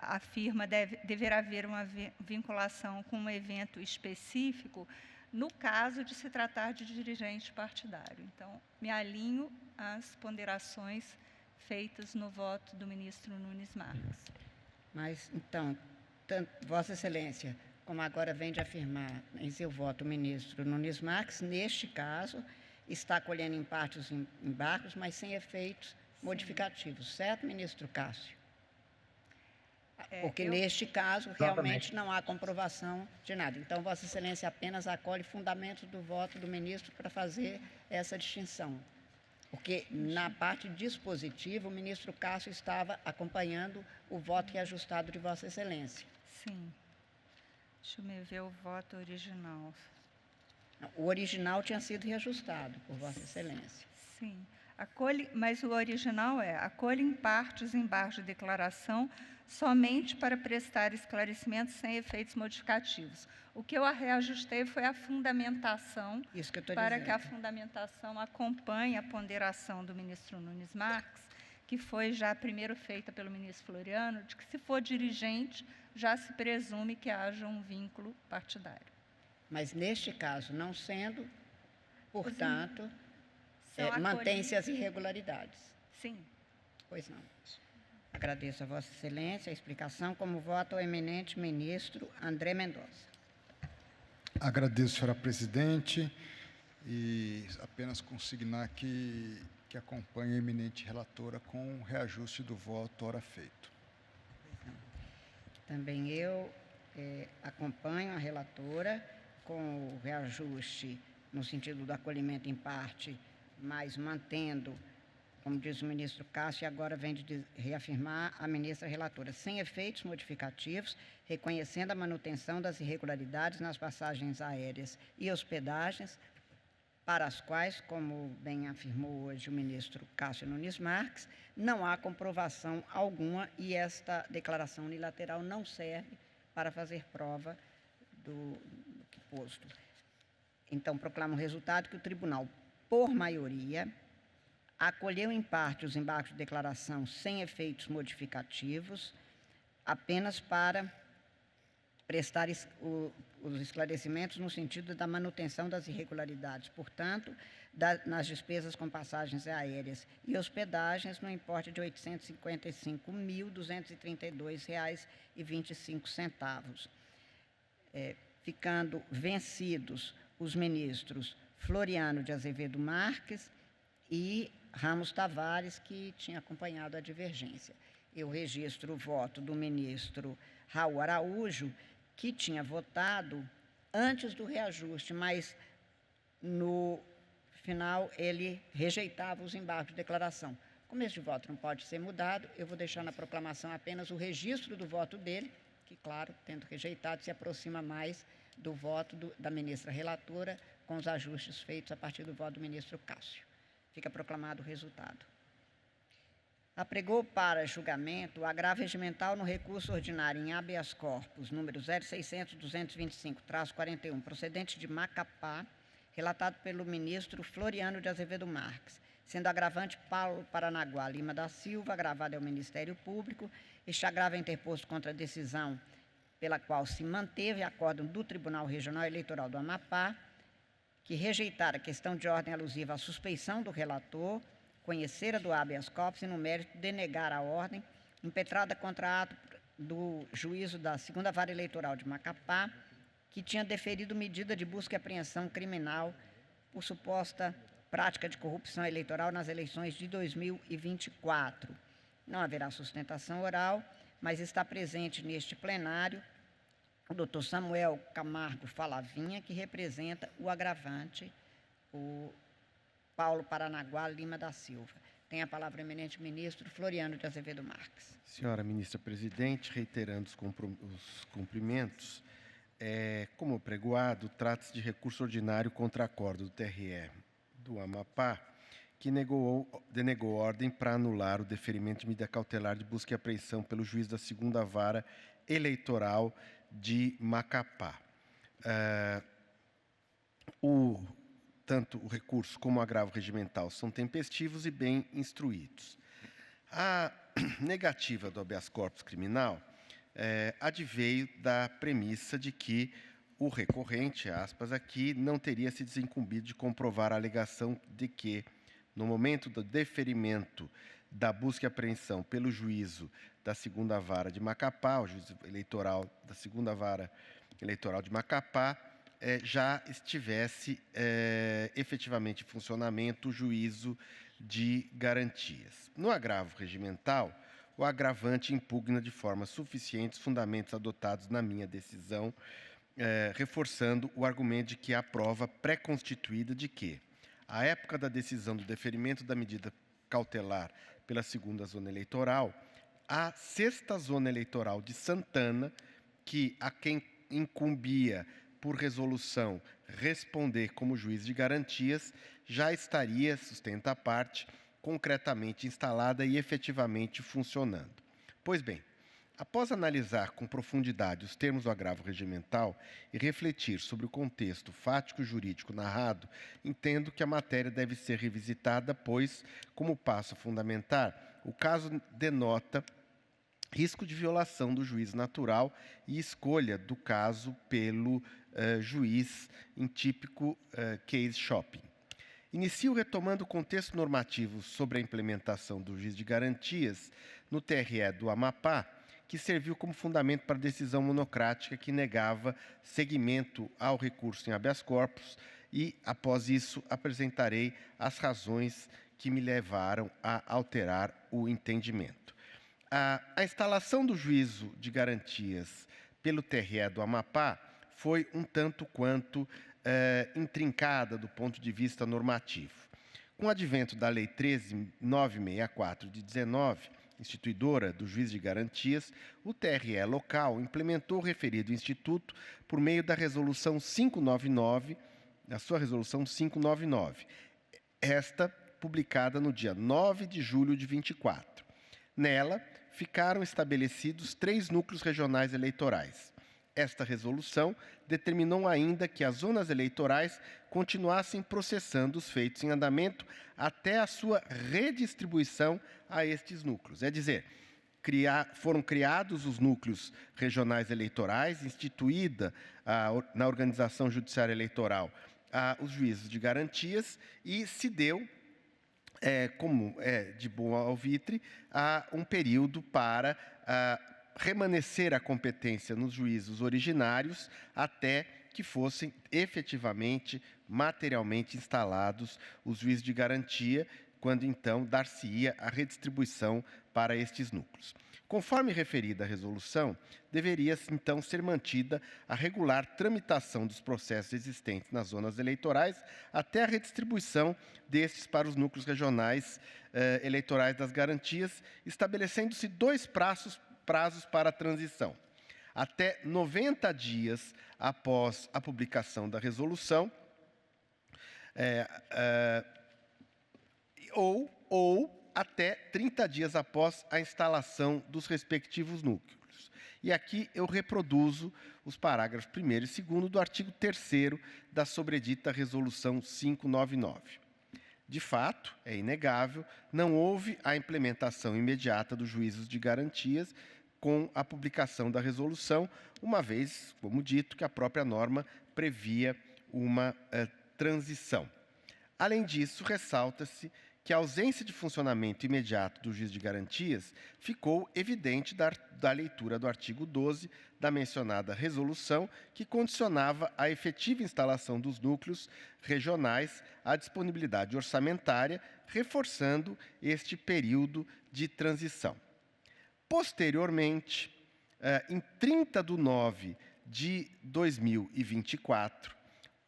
afirma deverá haver uma vinculação com um evento específico, no caso de se tratar de dirigente partidário. Então, me alinho às ponderações feitas no voto do ministro Nunes Marques. Mas, então, tanto Vossa Excelência, como agora vem de afirmar em seu voto o ministro Nunes Marques, neste caso, está acolhendo em parte os embargos, mas sem efeitos modificativos, certo, ministro Cássio? Porque neste caso, realmente não há comprovação de nada. Então, Vossa Excelência apenas acolhe fundamentos do voto do ministro para fazer essa distinção. Porque, na parte dispositiva, o ministro Cássio estava acompanhando o voto reajustado de Vossa Excelência. Sim. Deixa eu ver o voto original. O original tinha sido reajustado por Vossa Excelência. Sim. Mas o original acolhe em parte os embargos de declaração somente para prestar esclarecimentos sem efeitos modificativos. O que eu reajustei foi a fundamentação, isso que eu estou para dizendo. Que a fundamentação acompanhe a ponderação do ministro Nunes Marques, que foi já primeiro feita pelo ministro Floriano, de que se for dirigente, já se presume que haja um vínculo partidário. Mas, neste caso, não sendo, portanto, mantém-se as irregularidades. Sim. Pois não. Agradeço a Vossa Excelência a explicação. Como voto ao eminente ministro André Mendonça. Agradeço, senhora presidente, e apenas consignar que acompanhe a eminente relatora com o reajuste do voto ora feito. Também eu acompanho a relatora com o reajuste no sentido do acolhimento em parte, mas mantendo, como diz o ministro Cássio, e agora vem de reafirmar a ministra relatora, sem efeitos modificativos, reconhecendo a manutenção das irregularidades nas passagens aéreas e hospedagens, para as quais, como bem afirmou hoje o ministro Cássio Nunes Marques, não há comprovação alguma e esta declaração unilateral não serve para fazer prova do que posto. Então, proclamo o resultado que o tribunal, por maioria, acolheu em parte os embargos de declaração sem efeitos modificativos, apenas para prestar os esclarecimentos no sentido da manutenção das irregularidades, portanto, nas despesas com passagens aéreas e hospedagens no importe de R$ 855.232,25, ficando vencidos os ministros Floriano de Azevedo Marques e Ramos Tavares, que tinha acompanhado a divergência. Eu registro o voto do ministro Raul Araújo, que tinha votado antes do reajuste, mas no final ele rejeitava os embargos de declaração. Como este voto não pode ser mudado, eu vou deixar na proclamação apenas o registro do voto dele, que, claro, tendo rejeitado, se aproxima mais do voto da ministra relatora, com os ajustes feitos a partir do voto do ministro Cássio. Fica proclamado o resultado. Apregou para julgamento o agravo regimental no recurso ordinário em habeas corpus, número 0600-225-41, procedente de Macapá, relatado pelo ministro Floriano de Azevedo Marques, sendo agravante Paulo Paranaguá Lima da Silva, agravado é o Ministério Público. Este agravo é interposto contra a decisão pela qual se manteve acórdão do Tribunal Regional Eleitoral do Amapá, que rejeitara a questão de ordem alusiva à suspeição do relator, conhecera do habeas corpus e, no mérito, denegar a ordem impetrada contra ato do juízo da 2ª Vara Eleitoral de Macapá, que tinha deferido medida de busca e apreensão criminal por suposta prática de corrupção eleitoral nas eleições de 2024. Não haverá sustentação oral, mas está presente neste plenário o doutor Samuel Camargo Falavinha, que representa o agravante, o Paulo Paranaguá Lima da Silva. Tem a palavra o eminente ministro Floriano de Azevedo Marques. Senhora ministra presidente, reiterando os cumprimentos, como pregoado, trata-se de recurso ordinário contra acordo do TRE do Amapá, que denegou ordem para anular o deferimento de medida cautelar de busca e apreensão pelo juiz da 2ª Vara Eleitoral de Macapá. Tanto o recurso como o agravo regimental são tempestivos e bem instruídos. A negativa do habeas corpus criminal adveio da premissa de que o recorrente, aspas, aqui, não teria se desincumbido de comprovar a alegação de que, no momento do deferimento da busca e apreensão pelo juízo da 2ª Vara de Macapá, o juízo eleitoral da 2ª Vara Eleitoral de Macapá, já estivesse efetivamente em funcionamento o juízo de garantias. No agravo regimental, o agravante impugna de forma suficiente os fundamentos adotados na minha decisão, reforçando o argumento de que há prova pré-constituída de que, à época da decisão do deferimento da medida cautelar pela 2ª Zona Eleitoral, a 6ª Zona Eleitoral de Santana, que a quem incumbia por resolução responder como juiz de garantias, já estaria, sustenta a parte, concretamente instalada e efetivamente funcionando. Pois bem, após analisar com profundidade os termos do agravo regimental e refletir sobre o contexto fático-jurídico narrado, entendo que a matéria deve ser revisitada, pois, como passo a fundamentar, o caso denota risco de violação do juízo natural e escolha do caso pelo juiz em típico case shopping. Inicio retomando o contexto normativo sobre a implementação do juiz de garantias no TRE do Amapá, que serviu como fundamento para a decisão monocrática que negava seguimento ao recurso em habeas corpus e, após isso, apresentarei as razões que me levaram a alterar o entendimento. A instalação do juízo de garantias pelo TRE do Amapá foi um tanto quanto intrincada do ponto de vista normativo. Com o advento da Lei 13.964 de 19, instituidora do juiz de garantias, o TRE local implementou o referido instituto por meio da Resolução 599, da sua Resolução 599, esta publicada no dia 9 de julho de 24. Nela, ficaram estabelecidos 3 núcleos regionais eleitorais. Esta resolução determinou ainda que as zonas eleitorais continuassem processando os feitos em andamento até a sua redistribuição a estes núcleos. É dizer, foram criados os núcleos regionais eleitorais, instituída na Organização Judiciária Eleitoral os juízos de garantias e se deu, como é de bom alvitre, um período para remanescer a competência nos juízos originários até que fossem efetivamente, materialmente instalados os juízes de garantia, quando então dar-se-ia a redistribuição para estes núcleos. Conforme referida a resolução, deveria então ser mantida a regular tramitação dos processos existentes nas zonas eleitorais até a redistribuição destes para os núcleos regionais eleitorais das garantias, estabelecendo-se 2 prazos para a transição. Até 90 dias após a publicação da resolução, ou até 30 dias após a instalação dos respectivos núcleos. E aqui eu reproduzo os parágrafos 1º e 2º do artigo 3º da sobredita Resolução 599. De fato, é inegável, não houve a implementação imediata dos juízos de garantias com a publicação da resolução, uma vez, como dito, que a própria norma previa uma transição. Além disso, ressalta-se que a ausência de funcionamento imediato do juiz de garantias ficou evidente da leitura do artigo 12 da mencionada resolução, que condicionava a efetiva instalação dos núcleos regionais à disponibilidade orçamentária, reforçando este período de transição. Posteriormente, em 30 de nove de 2024,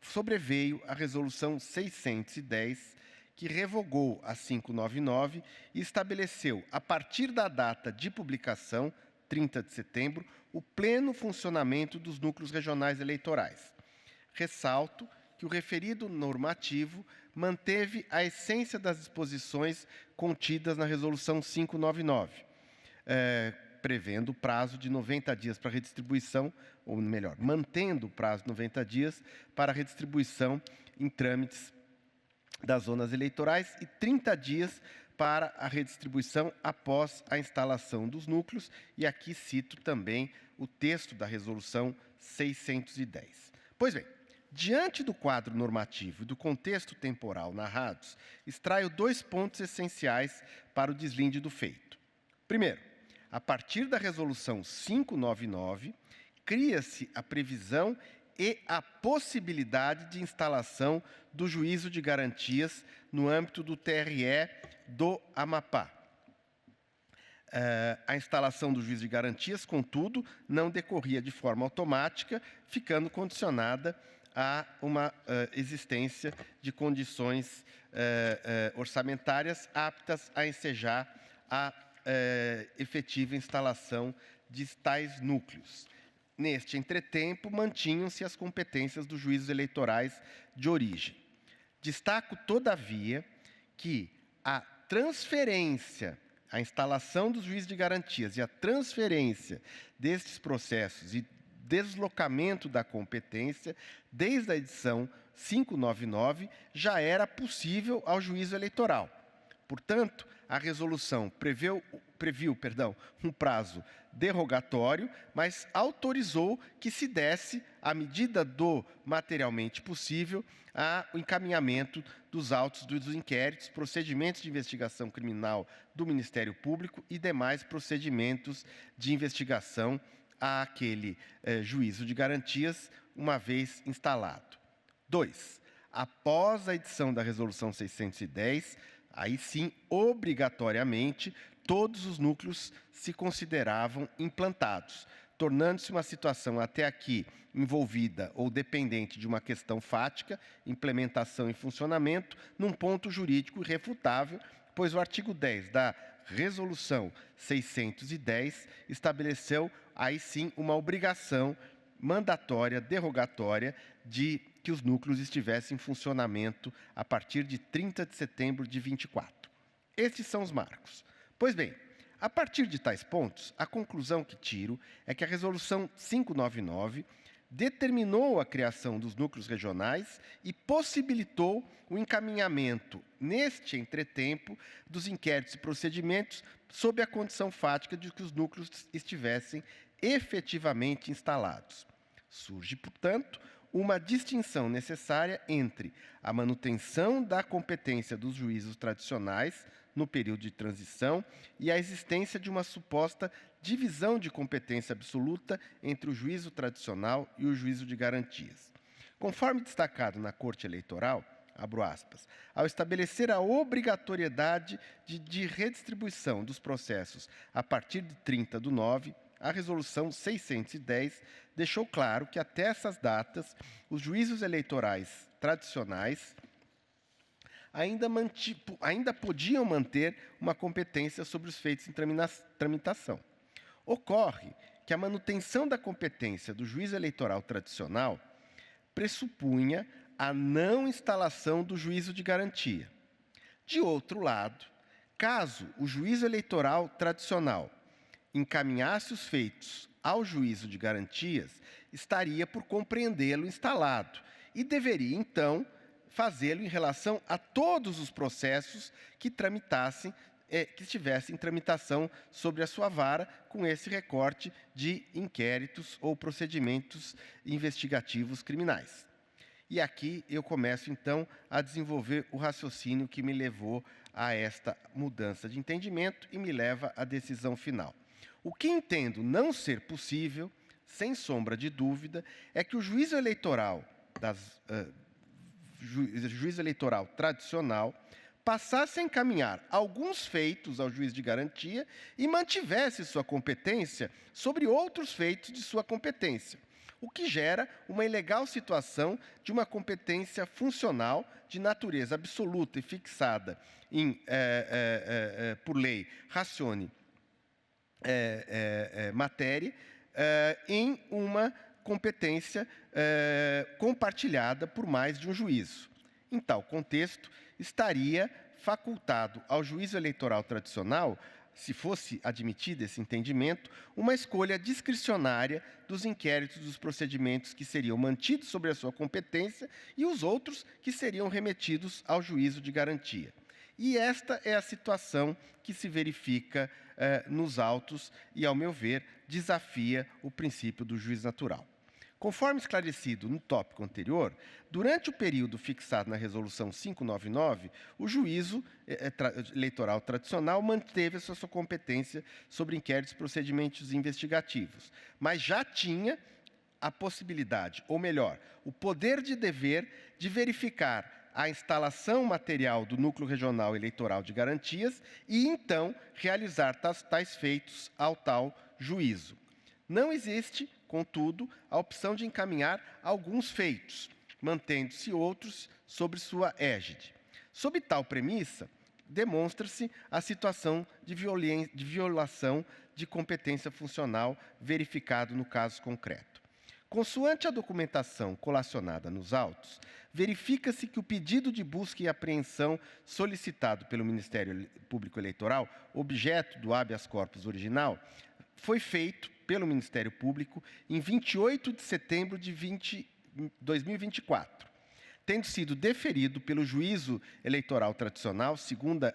sobreveio a Resolução 610, que revogou a 599 e estabeleceu, a partir da data de publicação, 30 de setembro, o pleno funcionamento dos núcleos regionais eleitorais. Ressalto que o referido normativo manteve a essência das disposições contidas na Resolução 599, prevendo o prazo de 90 dias para redistribuição, ou melhor, mantendo o prazo de 90 dias para redistribuição em trâmites das zonas eleitorais e 30 dias para a redistribuição após a instalação dos núcleos. E aqui cito também o texto da Resolução 610. Pois bem, diante do quadro normativo e do contexto temporal narrados, extraio 2 pontos essenciais para o deslinde do feito. Primeiro, a partir da Resolução 599, cria-se a previsão e a possibilidade de instalação do juízo de garantias no âmbito do TRE do Amapá. A instalação do juízo de garantias, contudo, não decorria de forma automática, ficando condicionada a uma existência de condições orçamentárias aptas a ensejar a efetiva instalação de tais núcleos. Neste entretempo, mantinham-se as competências dos juízos eleitorais de origem. Destaco, todavia, que a transferência, a instalação dos juízes de garantias e a transferência destes processos e deslocamento da competência, desde a edição 599, já era possível ao juízo eleitoral. Portanto, a resolução previu um prazo derrogatório, mas autorizou que se desse, à medida do materialmente possível, o encaminhamento dos autos dos inquéritos, procedimentos de investigação criminal do Ministério Público e demais procedimentos de investigação àquele juízo de garantias, uma vez instalado. 2. Após a edição da Resolução 610, aí sim, obrigatoriamente, todos os núcleos se consideravam implantados, tornando-se uma situação até aqui envolvida ou dependente de uma questão fática, implementação e funcionamento, num ponto jurídico irrefutável, pois o artigo 10 da Resolução 610 estabeleceu, aí sim, uma obrigação mandatória, derrogatória, de que os núcleos estivessem em funcionamento a partir de 30 de setembro de 24. Estes são os marcos. Pois bem, a partir de tais pontos, a conclusão que tiro é que a Resolução 599 determinou a criação dos núcleos regionais e possibilitou o encaminhamento, neste entretempo, dos inquéritos e procedimentos sob a condição fática de que os núcleos estivessem efetivamente instalados. Surge, portanto, uma distinção necessária entre a manutenção da competência dos juízos tradicionais no período de transição e a existência de uma suposta divisão de competência absoluta entre o juízo tradicional e o juízo de garantias. Conforme destacado na Corte Eleitoral, abro aspas, ao estabelecer a obrigatoriedade de redistribuição dos processos a partir de 30/9, a Resolução 610 deixou claro que até essas datas os juízos eleitorais tradicionais ainda podiam manter uma competência sobre os feitos em tramitação. Ocorre que a manutenção da competência do juiz eleitoral tradicional pressupunha a não instalação do juízo de garantia. De outro lado, caso o juízo eleitoral tradicional encaminhasse os feitos ao juízo de garantias, estaria por compreendê-lo instalado e deveria, então, fazê-lo em relação a todos os processos que estivessem em tramitação sobre a sua vara, com esse recorte de inquéritos ou procedimentos investigativos criminais. E aqui eu começo, então, a desenvolver o raciocínio que me levou a esta mudança de entendimento e me leva à decisão final. O que entendo não ser possível, sem sombra de dúvida, é que o juízo eleitoral tradicional passasse a encaminhar alguns feitos ao juiz de garantia e mantivesse sua competência sobre outros feitos de sua competência. o que gera uma ilegal situação de uma competência funcional de natureza absoluta e fixada por lei ratione matéria, em uma competência compartilhada por mais de um juízo. Em tal contexto, estaria facultado ao juízo eleitoral tradicional, se fosse admitido esse entendimento, uma escolha discricionária dos inquéritos dos procedimentos que seriam mantidos sobre a sua competência e os outros que seriam remetidos ao juízo de garantia. E esta é a situação que se verifica nos autos e, ao meu ver, desafia o princípio do juiz natural. Conforme esclarecido no tópico anterior, durante o período fixado na Resolução 599, o juízo eleitoral tradicional manteve a sua competência sobre inquéritos e procedimentos investigativos, mas já tinha a possibilidade, ou melhor, o poder de dever de verificar a instalação material do Núcleo Regional Eleitoral de Garantias e, então, realizar tais feitos ao tal juízo. Não existe, contudo, a opção de encaminhar alguns feitos, mantendo-se outros sobre sua égide. Sob tal premissa, demonstra-se a situação de violação de competência funcional verificado no caso concreto. Consoante a documentação colacionada nos autos, verifica-se que o pedido de busca e apreensão solicitado pelo Ministério Público Eleitoral, objeto do habeas corpus original, foi feito pelo Ministério Público em 28 de setembro de 2024, tendo sido deferido pelo Juízo Eleitoral Tradicional, segunda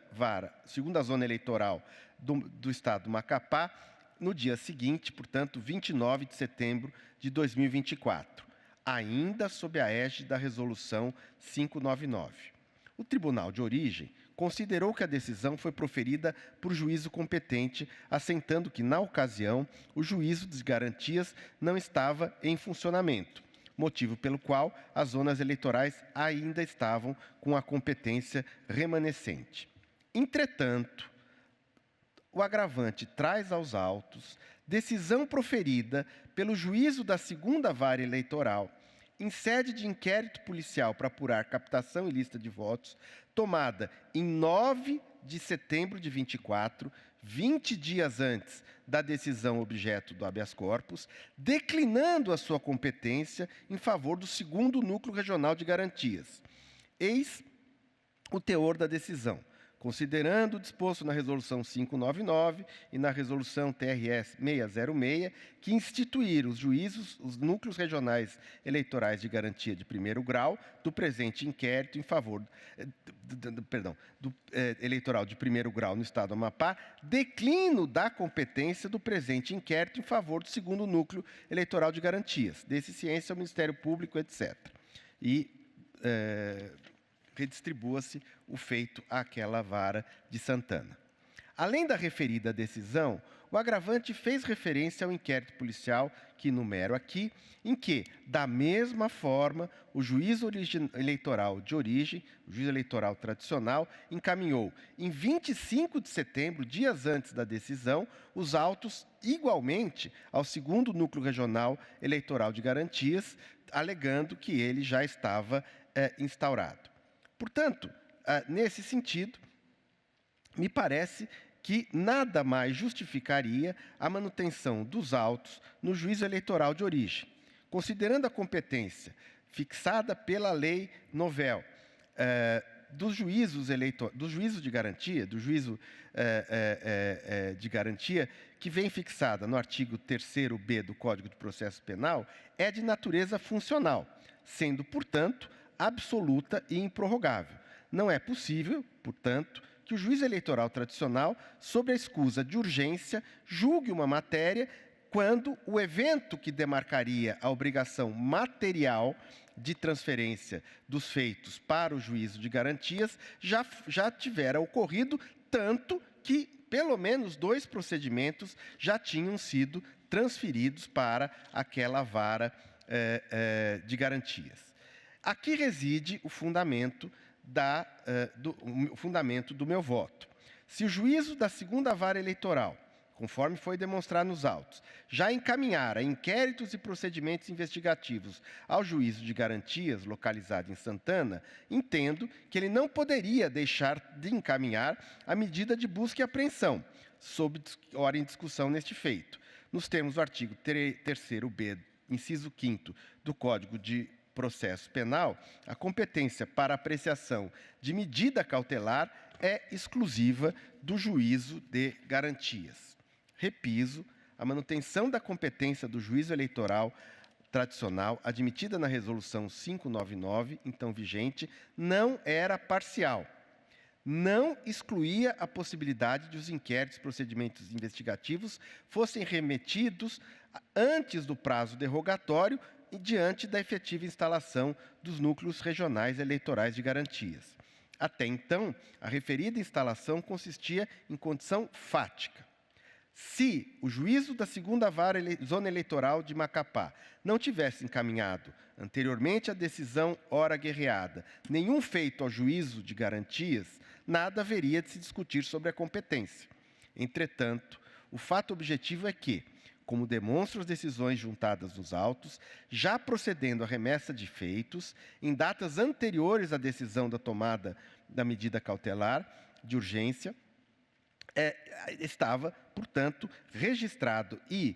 Zona Eleitoral do Estado do Macapá, no dia seguinte, portanto, 29 de setembro de 2024, ainda sob a égide da Resolução 599. O Tribunal de Origem considerou que a decisão foi proferida por juízo competente, assentando que, na ocasião, o juízo de garantias não estava em funcionamento, motivo pelo qual as zonas eleitorais ainda estavam com a competência remanescente. Entretanto, o agravante traz aos autos decisão proferida pelo juízo da segunda vara eleitoral, em sede de inquérito policial para apurar captação ilícita de votos, tomada em 9 de setembro de 24, 20 dias antes da decisão objeto do habeas corpus, declinando a sua competência em favor do segundo Núcleo Regional de Garantias. Eis o teor da decisão. Considerando o disposto na Resolução 599 e na Resolução TRS 606, que instituíram os núcleos regionais eleitorais de garantia de primeiro grau do presente inquérito em favor eleitoral de primeiro grau no Estado do Amapá, declínio da competência do presente inquérito em favor do segundo núcleo eleitoral de garantias, deficiência ao Ministério Público, etc. E redistribua-se o feito àquela vara de Santana. Além da referida decisão, o agravante fez referência ao inquérito policial que enumero aqui, em que, da mesma forma, o juízo eleitoral de origem, o juízo eleitoral tradicional, encaminhou, em 25 de setembro, dias antes da decisão, os autos igualmente ao segundo Núcleo Regional Eleitoral de Garantias, alegando que ele já estava instaurado. Portanto, nesse sentido, me parece que nada mais justificaria a manutenção dos autos no juízo eleitoral de origem. Considerando a competência fixada pela lei novel do juízo de garantia, que vem fixada no artigo 3º-B do Código de Processo Penal, é de natureza funcional, sendo, portanto, absoluta e improrrogável. Não é possível, portanto, que o juiz eleitoral tradicional, sob a escusa de urgência, julgue uma matéria quando o evento que demarcaria a obrigação material de transferência dos feitos para o juízo de garantias já tivera ocorrido, tanto que pelo menos 2 procedimentos já tinham sido transferidos para aquela vara de garantias. Aqui reside o fundamento do meu voto. Se o juízo da segunda vara eleitoral conforme foi demonstrado nos autos, já encaminhara inquéritos e procedimentos investigativos ao Juízo de Garantias, localizado em Santana, entendo que ele não poderia deixar de encaminhar a medida de busca e apreensão, sob hora em discussão neste feito, nos termos do artigo 3º-B, inciso 5º do Código de Processo Penal, a competência para apreciação de medida cautelar é exclusiva do Juízo de Garantias. Repiso, a manutenção da competência do juízo eleitoral tradicional, admitida na Resolução 599, então vigente, não era parcial. Não excluía a possibilidade de os inquéritos e procedimentos investigativos fossem remetidos antes do prazo derrogatório e diante da efetiva instalação dos núcleos regionais eleitorais de garantias. Até então, a referida instalação consistia em condição fática. Se o juízo da 2ª Vara Zona Eleitoral de Macapá não tivesse encaminhado, anteriormente à decisão ora guerreada, nenhum feito ao juízo de garantias, nada haveria de se discutir sobre a competência. Entretanto, o fato objetivo é que, como demonstram as decisões juntadas nos autos, já procedendo à remessa de feitos, em datas anteriores à decisão da tomada da medida cautelar de urgência, estava, portanto, registrado e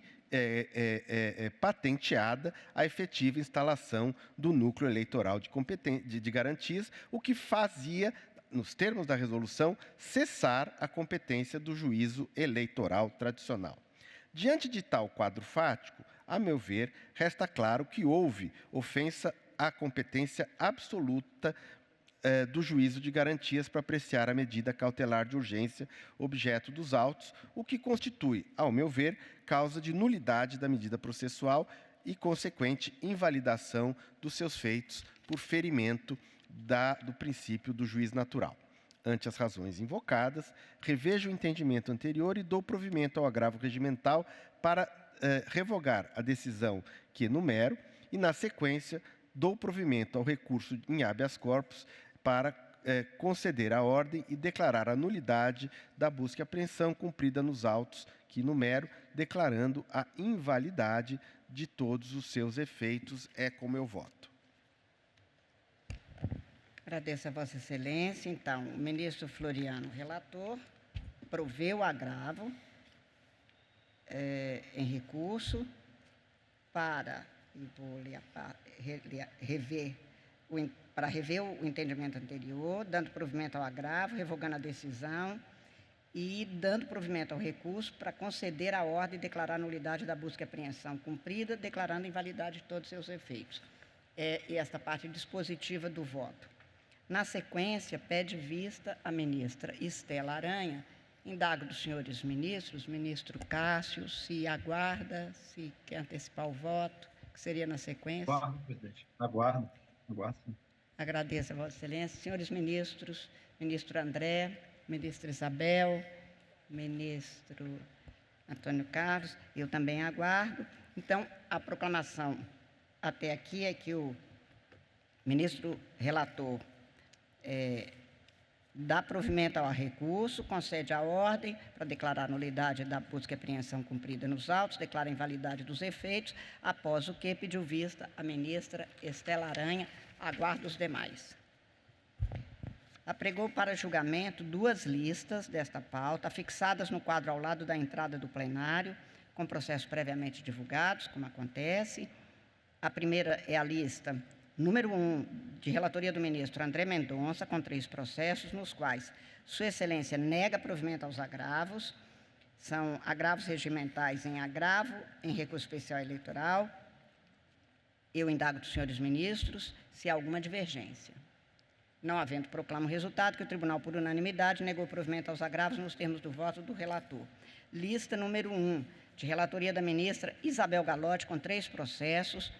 patenteada a efetiva instalação do núcleo eleitoral de garantias, o que fazia, nos termos da resolução, cessar a competência do juízo eleitoral tradicional. Diante de tal quadro fático, a meu ver, resta claro que houve ofensa à competência absoluta do juízo de garantias para apreciar a medida cautelar de urgência objeto dos autos, o que constitui, ao meu ver, causa de nulidade da medida processual e consequente invalidação dos seus feitos por ferimento do princípio do juiz natural. Ante as razões invocadas, revejo o entendimento anterior e dou provimento ao agravo regimental para revogar a decisão que enumero e, na sequência, dou provimento ao recurso em habeas corpus para conceder a ordem e declarar a nulidade da busca e apreensão cumprida nos autos que enumero, declarando a invalidade de todos os seus efeitos. É como eu voto. Agradeço a Vossa Excelência. Então, o ministro Floriano, relator, proveu o agravo em recurso para rever o entendimento anterior, dando provimento ao agravo, revogando a decisão e dando provimento ao recurso para conceder a ordem e declarar a nulidade da busca e apreensão cumprida, declarando a invalidade de todos os seus efeitos. E esta parte dispositiva do voto. Na sequência, pede vista a ministra Estela Aranha. Indago dos senhores ministros, ministro Cássio, se aguarda, se quer antecipar o voto, que seria na sequência. Aguardo, presidente. Aguardo. Agradeço a Vossa Excelência. Senhores ministros, ministro André, ministra Isabel, ministro Antônio Carlos, eu também aguardo. Então, a proclamação até aqui é que o ministro relator dá provimento ao recurso, concede a ordem para declarar a nulidade da busca e apreensão cumprida nos autos, declara a invalidade dos efeitos, após o que pediu vista a ministra Estela Aranha. Aguardo os demais. Apregou para julgamento 2 listas desta pauta, fixadas no quadro ao lado da entrada do plenário, com processos previamente divulgados, como acontece. A primeira é a lista número 1, de relatoria do ministro André Mendonça, com 3 processos, nos quais Sua Excelência nega provimento aos agravos. São agravos regimentais em agravo, em recurso especial eleitoral. Eu indago dos senhores ministros se há alguma divergência. Não havendo, proclamo o resultado que o tribunal, por unanimidade, negou provimento aos agravos nos termos do voto do relator. Lista número 1, de relatoria da ministra Isabel Galotti, com 3 processos,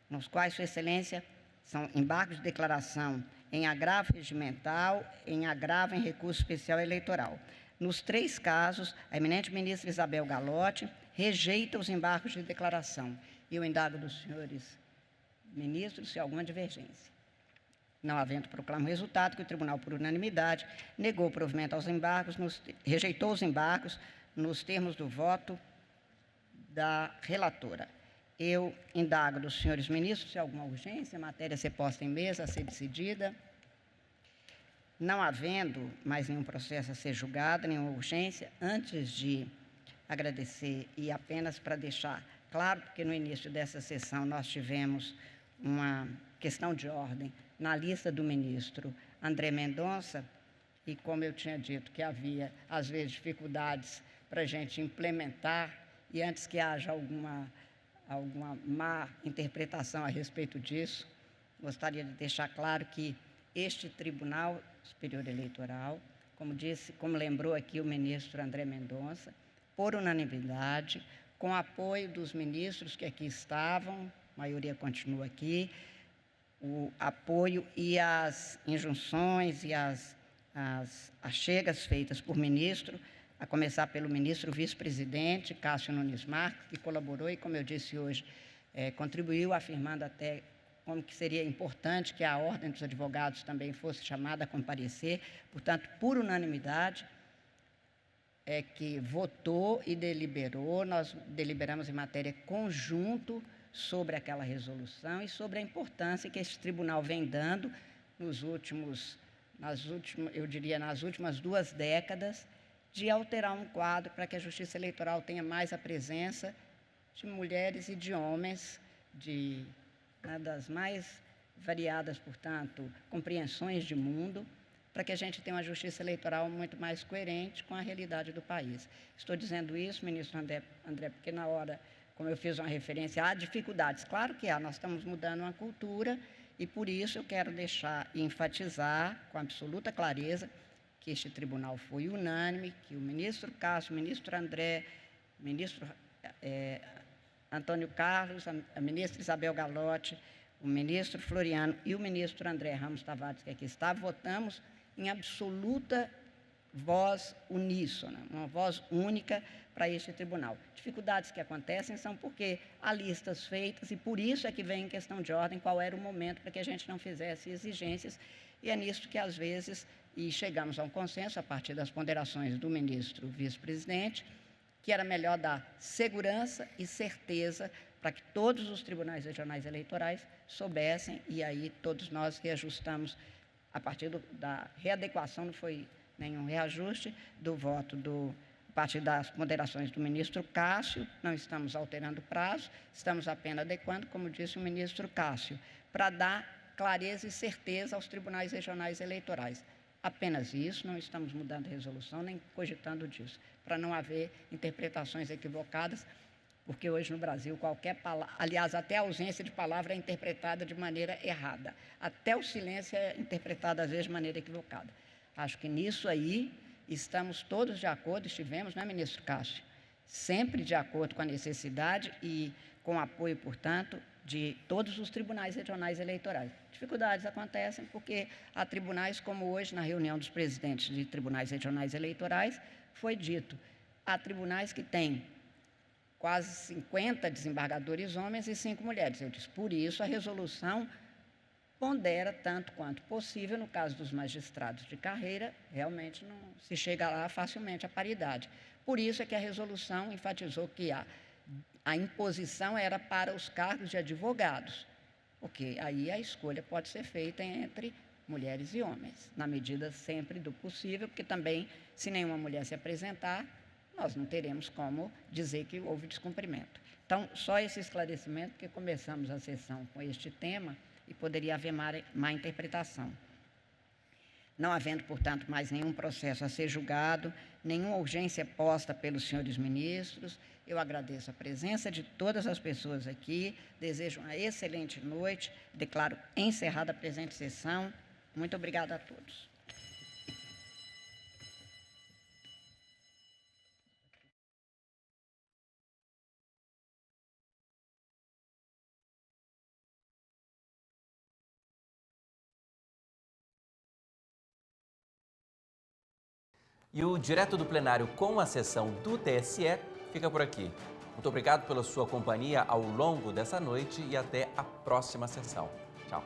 nos quais Sua Excelência são embargos de declaração em agravo regimental, em agravo em recurso especial eleitoral. Nos 3 casos, a eminente ministra Isabel Galotti rejeita os embargos de declaração. Eu indago dos senhores ministros se há alguma divergência. Não havendo, proclamo o resultado que o tribunal, por unanimidade, negou o provimento aos embargos, rejeitou os embargos nos termos do voto da relatora. Eu indago dos senhores ministros se há alguma urgência, a matéria ser posta em mesa, a ser decidida. Não havendo mais nenhum processo a ser julgado, nenhuma urgência, antes de agradecer e apenas para deixar claro, porque no início dessa sessão nós tivemos uma questão de ordem na lista do ministro André Mendonça, e como eu tinha dito que havia, às vezes, dificuldades para a gente implementar, e antes que haja alguma má interpretação a respeito disso, gostaria de deixar claro que este Tribunal Superior Eleitoral, como lembrou aqui o ministro André Mendonça, por unanimidade, com apoio dos ministros que aqui estavam, a maioria continua aqui, o apoio e as injunções e as achegas feitas por ministro, a começar pelo ministro vice-presidente, Cássio Nunes Marques, que colaborou e, como eu disse hoje, contribuiu afirmando até como que seria importante que a Ordem dos Advogados também fosse chamada a comparecer. Portanto, por unanimidade, é que votou e deliberou, nós deliberamos em matéria conjunto sobre aquela resolução e sobre a importância que esse tribunal vem dando nas últimas 2 décadas, de alterar um quadro para que a Justiça Eleitoral tenha mais a presença de mulheres e de homens, das mais variadas, portanto, compreensões de mundo, para que a gente tenha uma Justiça Eleitoral muito mais coerente com a realidade do país. Estou dizendo isso, ministro André, porque na hora, como eu fiz uma referência, há dificuldades. Claro que há, nós estamos mudando uma cultura e, por isso, eu quero deixar e enfatizar com absoluta clareza que este tribunal foi unânime, que o ministro Cássio, o ministro André, o ministro Antônio Carlos, a ministra Isabel Galotti, o ministro Floriano e o ministro André Ramos Tavares, que aqui está, votamos em absoluta voz uníssona, uma voz única para este tribunal. Dificuldades que acontecem são porque há listas feitas e por isso é que vem em questão de ordem qual era o momento para que a gente não fizesse exigências, e é nisso que às vezes, e chegamos a um consenso a partir das ponderações do ministro vice-presidente, que era melhor dar segurança e certeza para que todos os tribunais regionais eleitorais soubessem, e aí todos nós reajustamos a partir da readequação, não foi nenhum reajuste do voto a partir das ponderações do ministro Cássio, não estamos alterando o prazo, estamos apenas adequando, como disse o ministro Cássio, para dar clareza e certeza aos tribunais regionais eleitorais. Apenas isso, não estamos mudando a resolução, nem cogitando disso, para não haver interpretações equivocadas, porque hoje no Brasil qualquer palavra, aliás, até a ausência de palavra é interpretada de maneira errada, até o silêncio é interpretado às vezes de maneira equivocada. Acho que nisso aí estamos todos de acordo, estivemos, não é, ministro Cássio? Sempre de acordo com a necessidade e com o apoio, portanto, de todos os tribunais regionais eleitorais. Dificuldades acontecem porque há tribunais, como hoje na reunião dos presidentes de tribunais regionais eleitorais, foi dito, há tribunais que têm quase 50 desembargadores homens e 5 mulheres. Eu disse, por isso a resolução pondera tanto quanto possível, no caso dos magistrados de carreira, realmente não se chega lá facilmente à paridade. Por isso é que a resolução enfatizou que a imposição era para os cargos de advogados, porque aí a escolha pode ser feita entre mulheres e homens, na medida sempre do possível, porque também, se nenhuma mulher se apresentar, nós não teremos como dizer que houve descumprimento. Então, só esse esclarecimento, porque começamos a sessão com este tema e poderia haver má interpretação. Não havendo, portanto, mais nenhum processo a ser julgado, nenhuma urgência posta pelos senhores ministros, eu agradeço a presença de todas as pessoas aqui, desejo uma excelente noite, declaro encerrada a presente sessão. Muito obrigada a todos. E o Direto do Plenário com a sessão do TSE fica por aqui. Muito obrigado pela sua companhia ao longo dessa noite e até a próxima sessão. Tchau.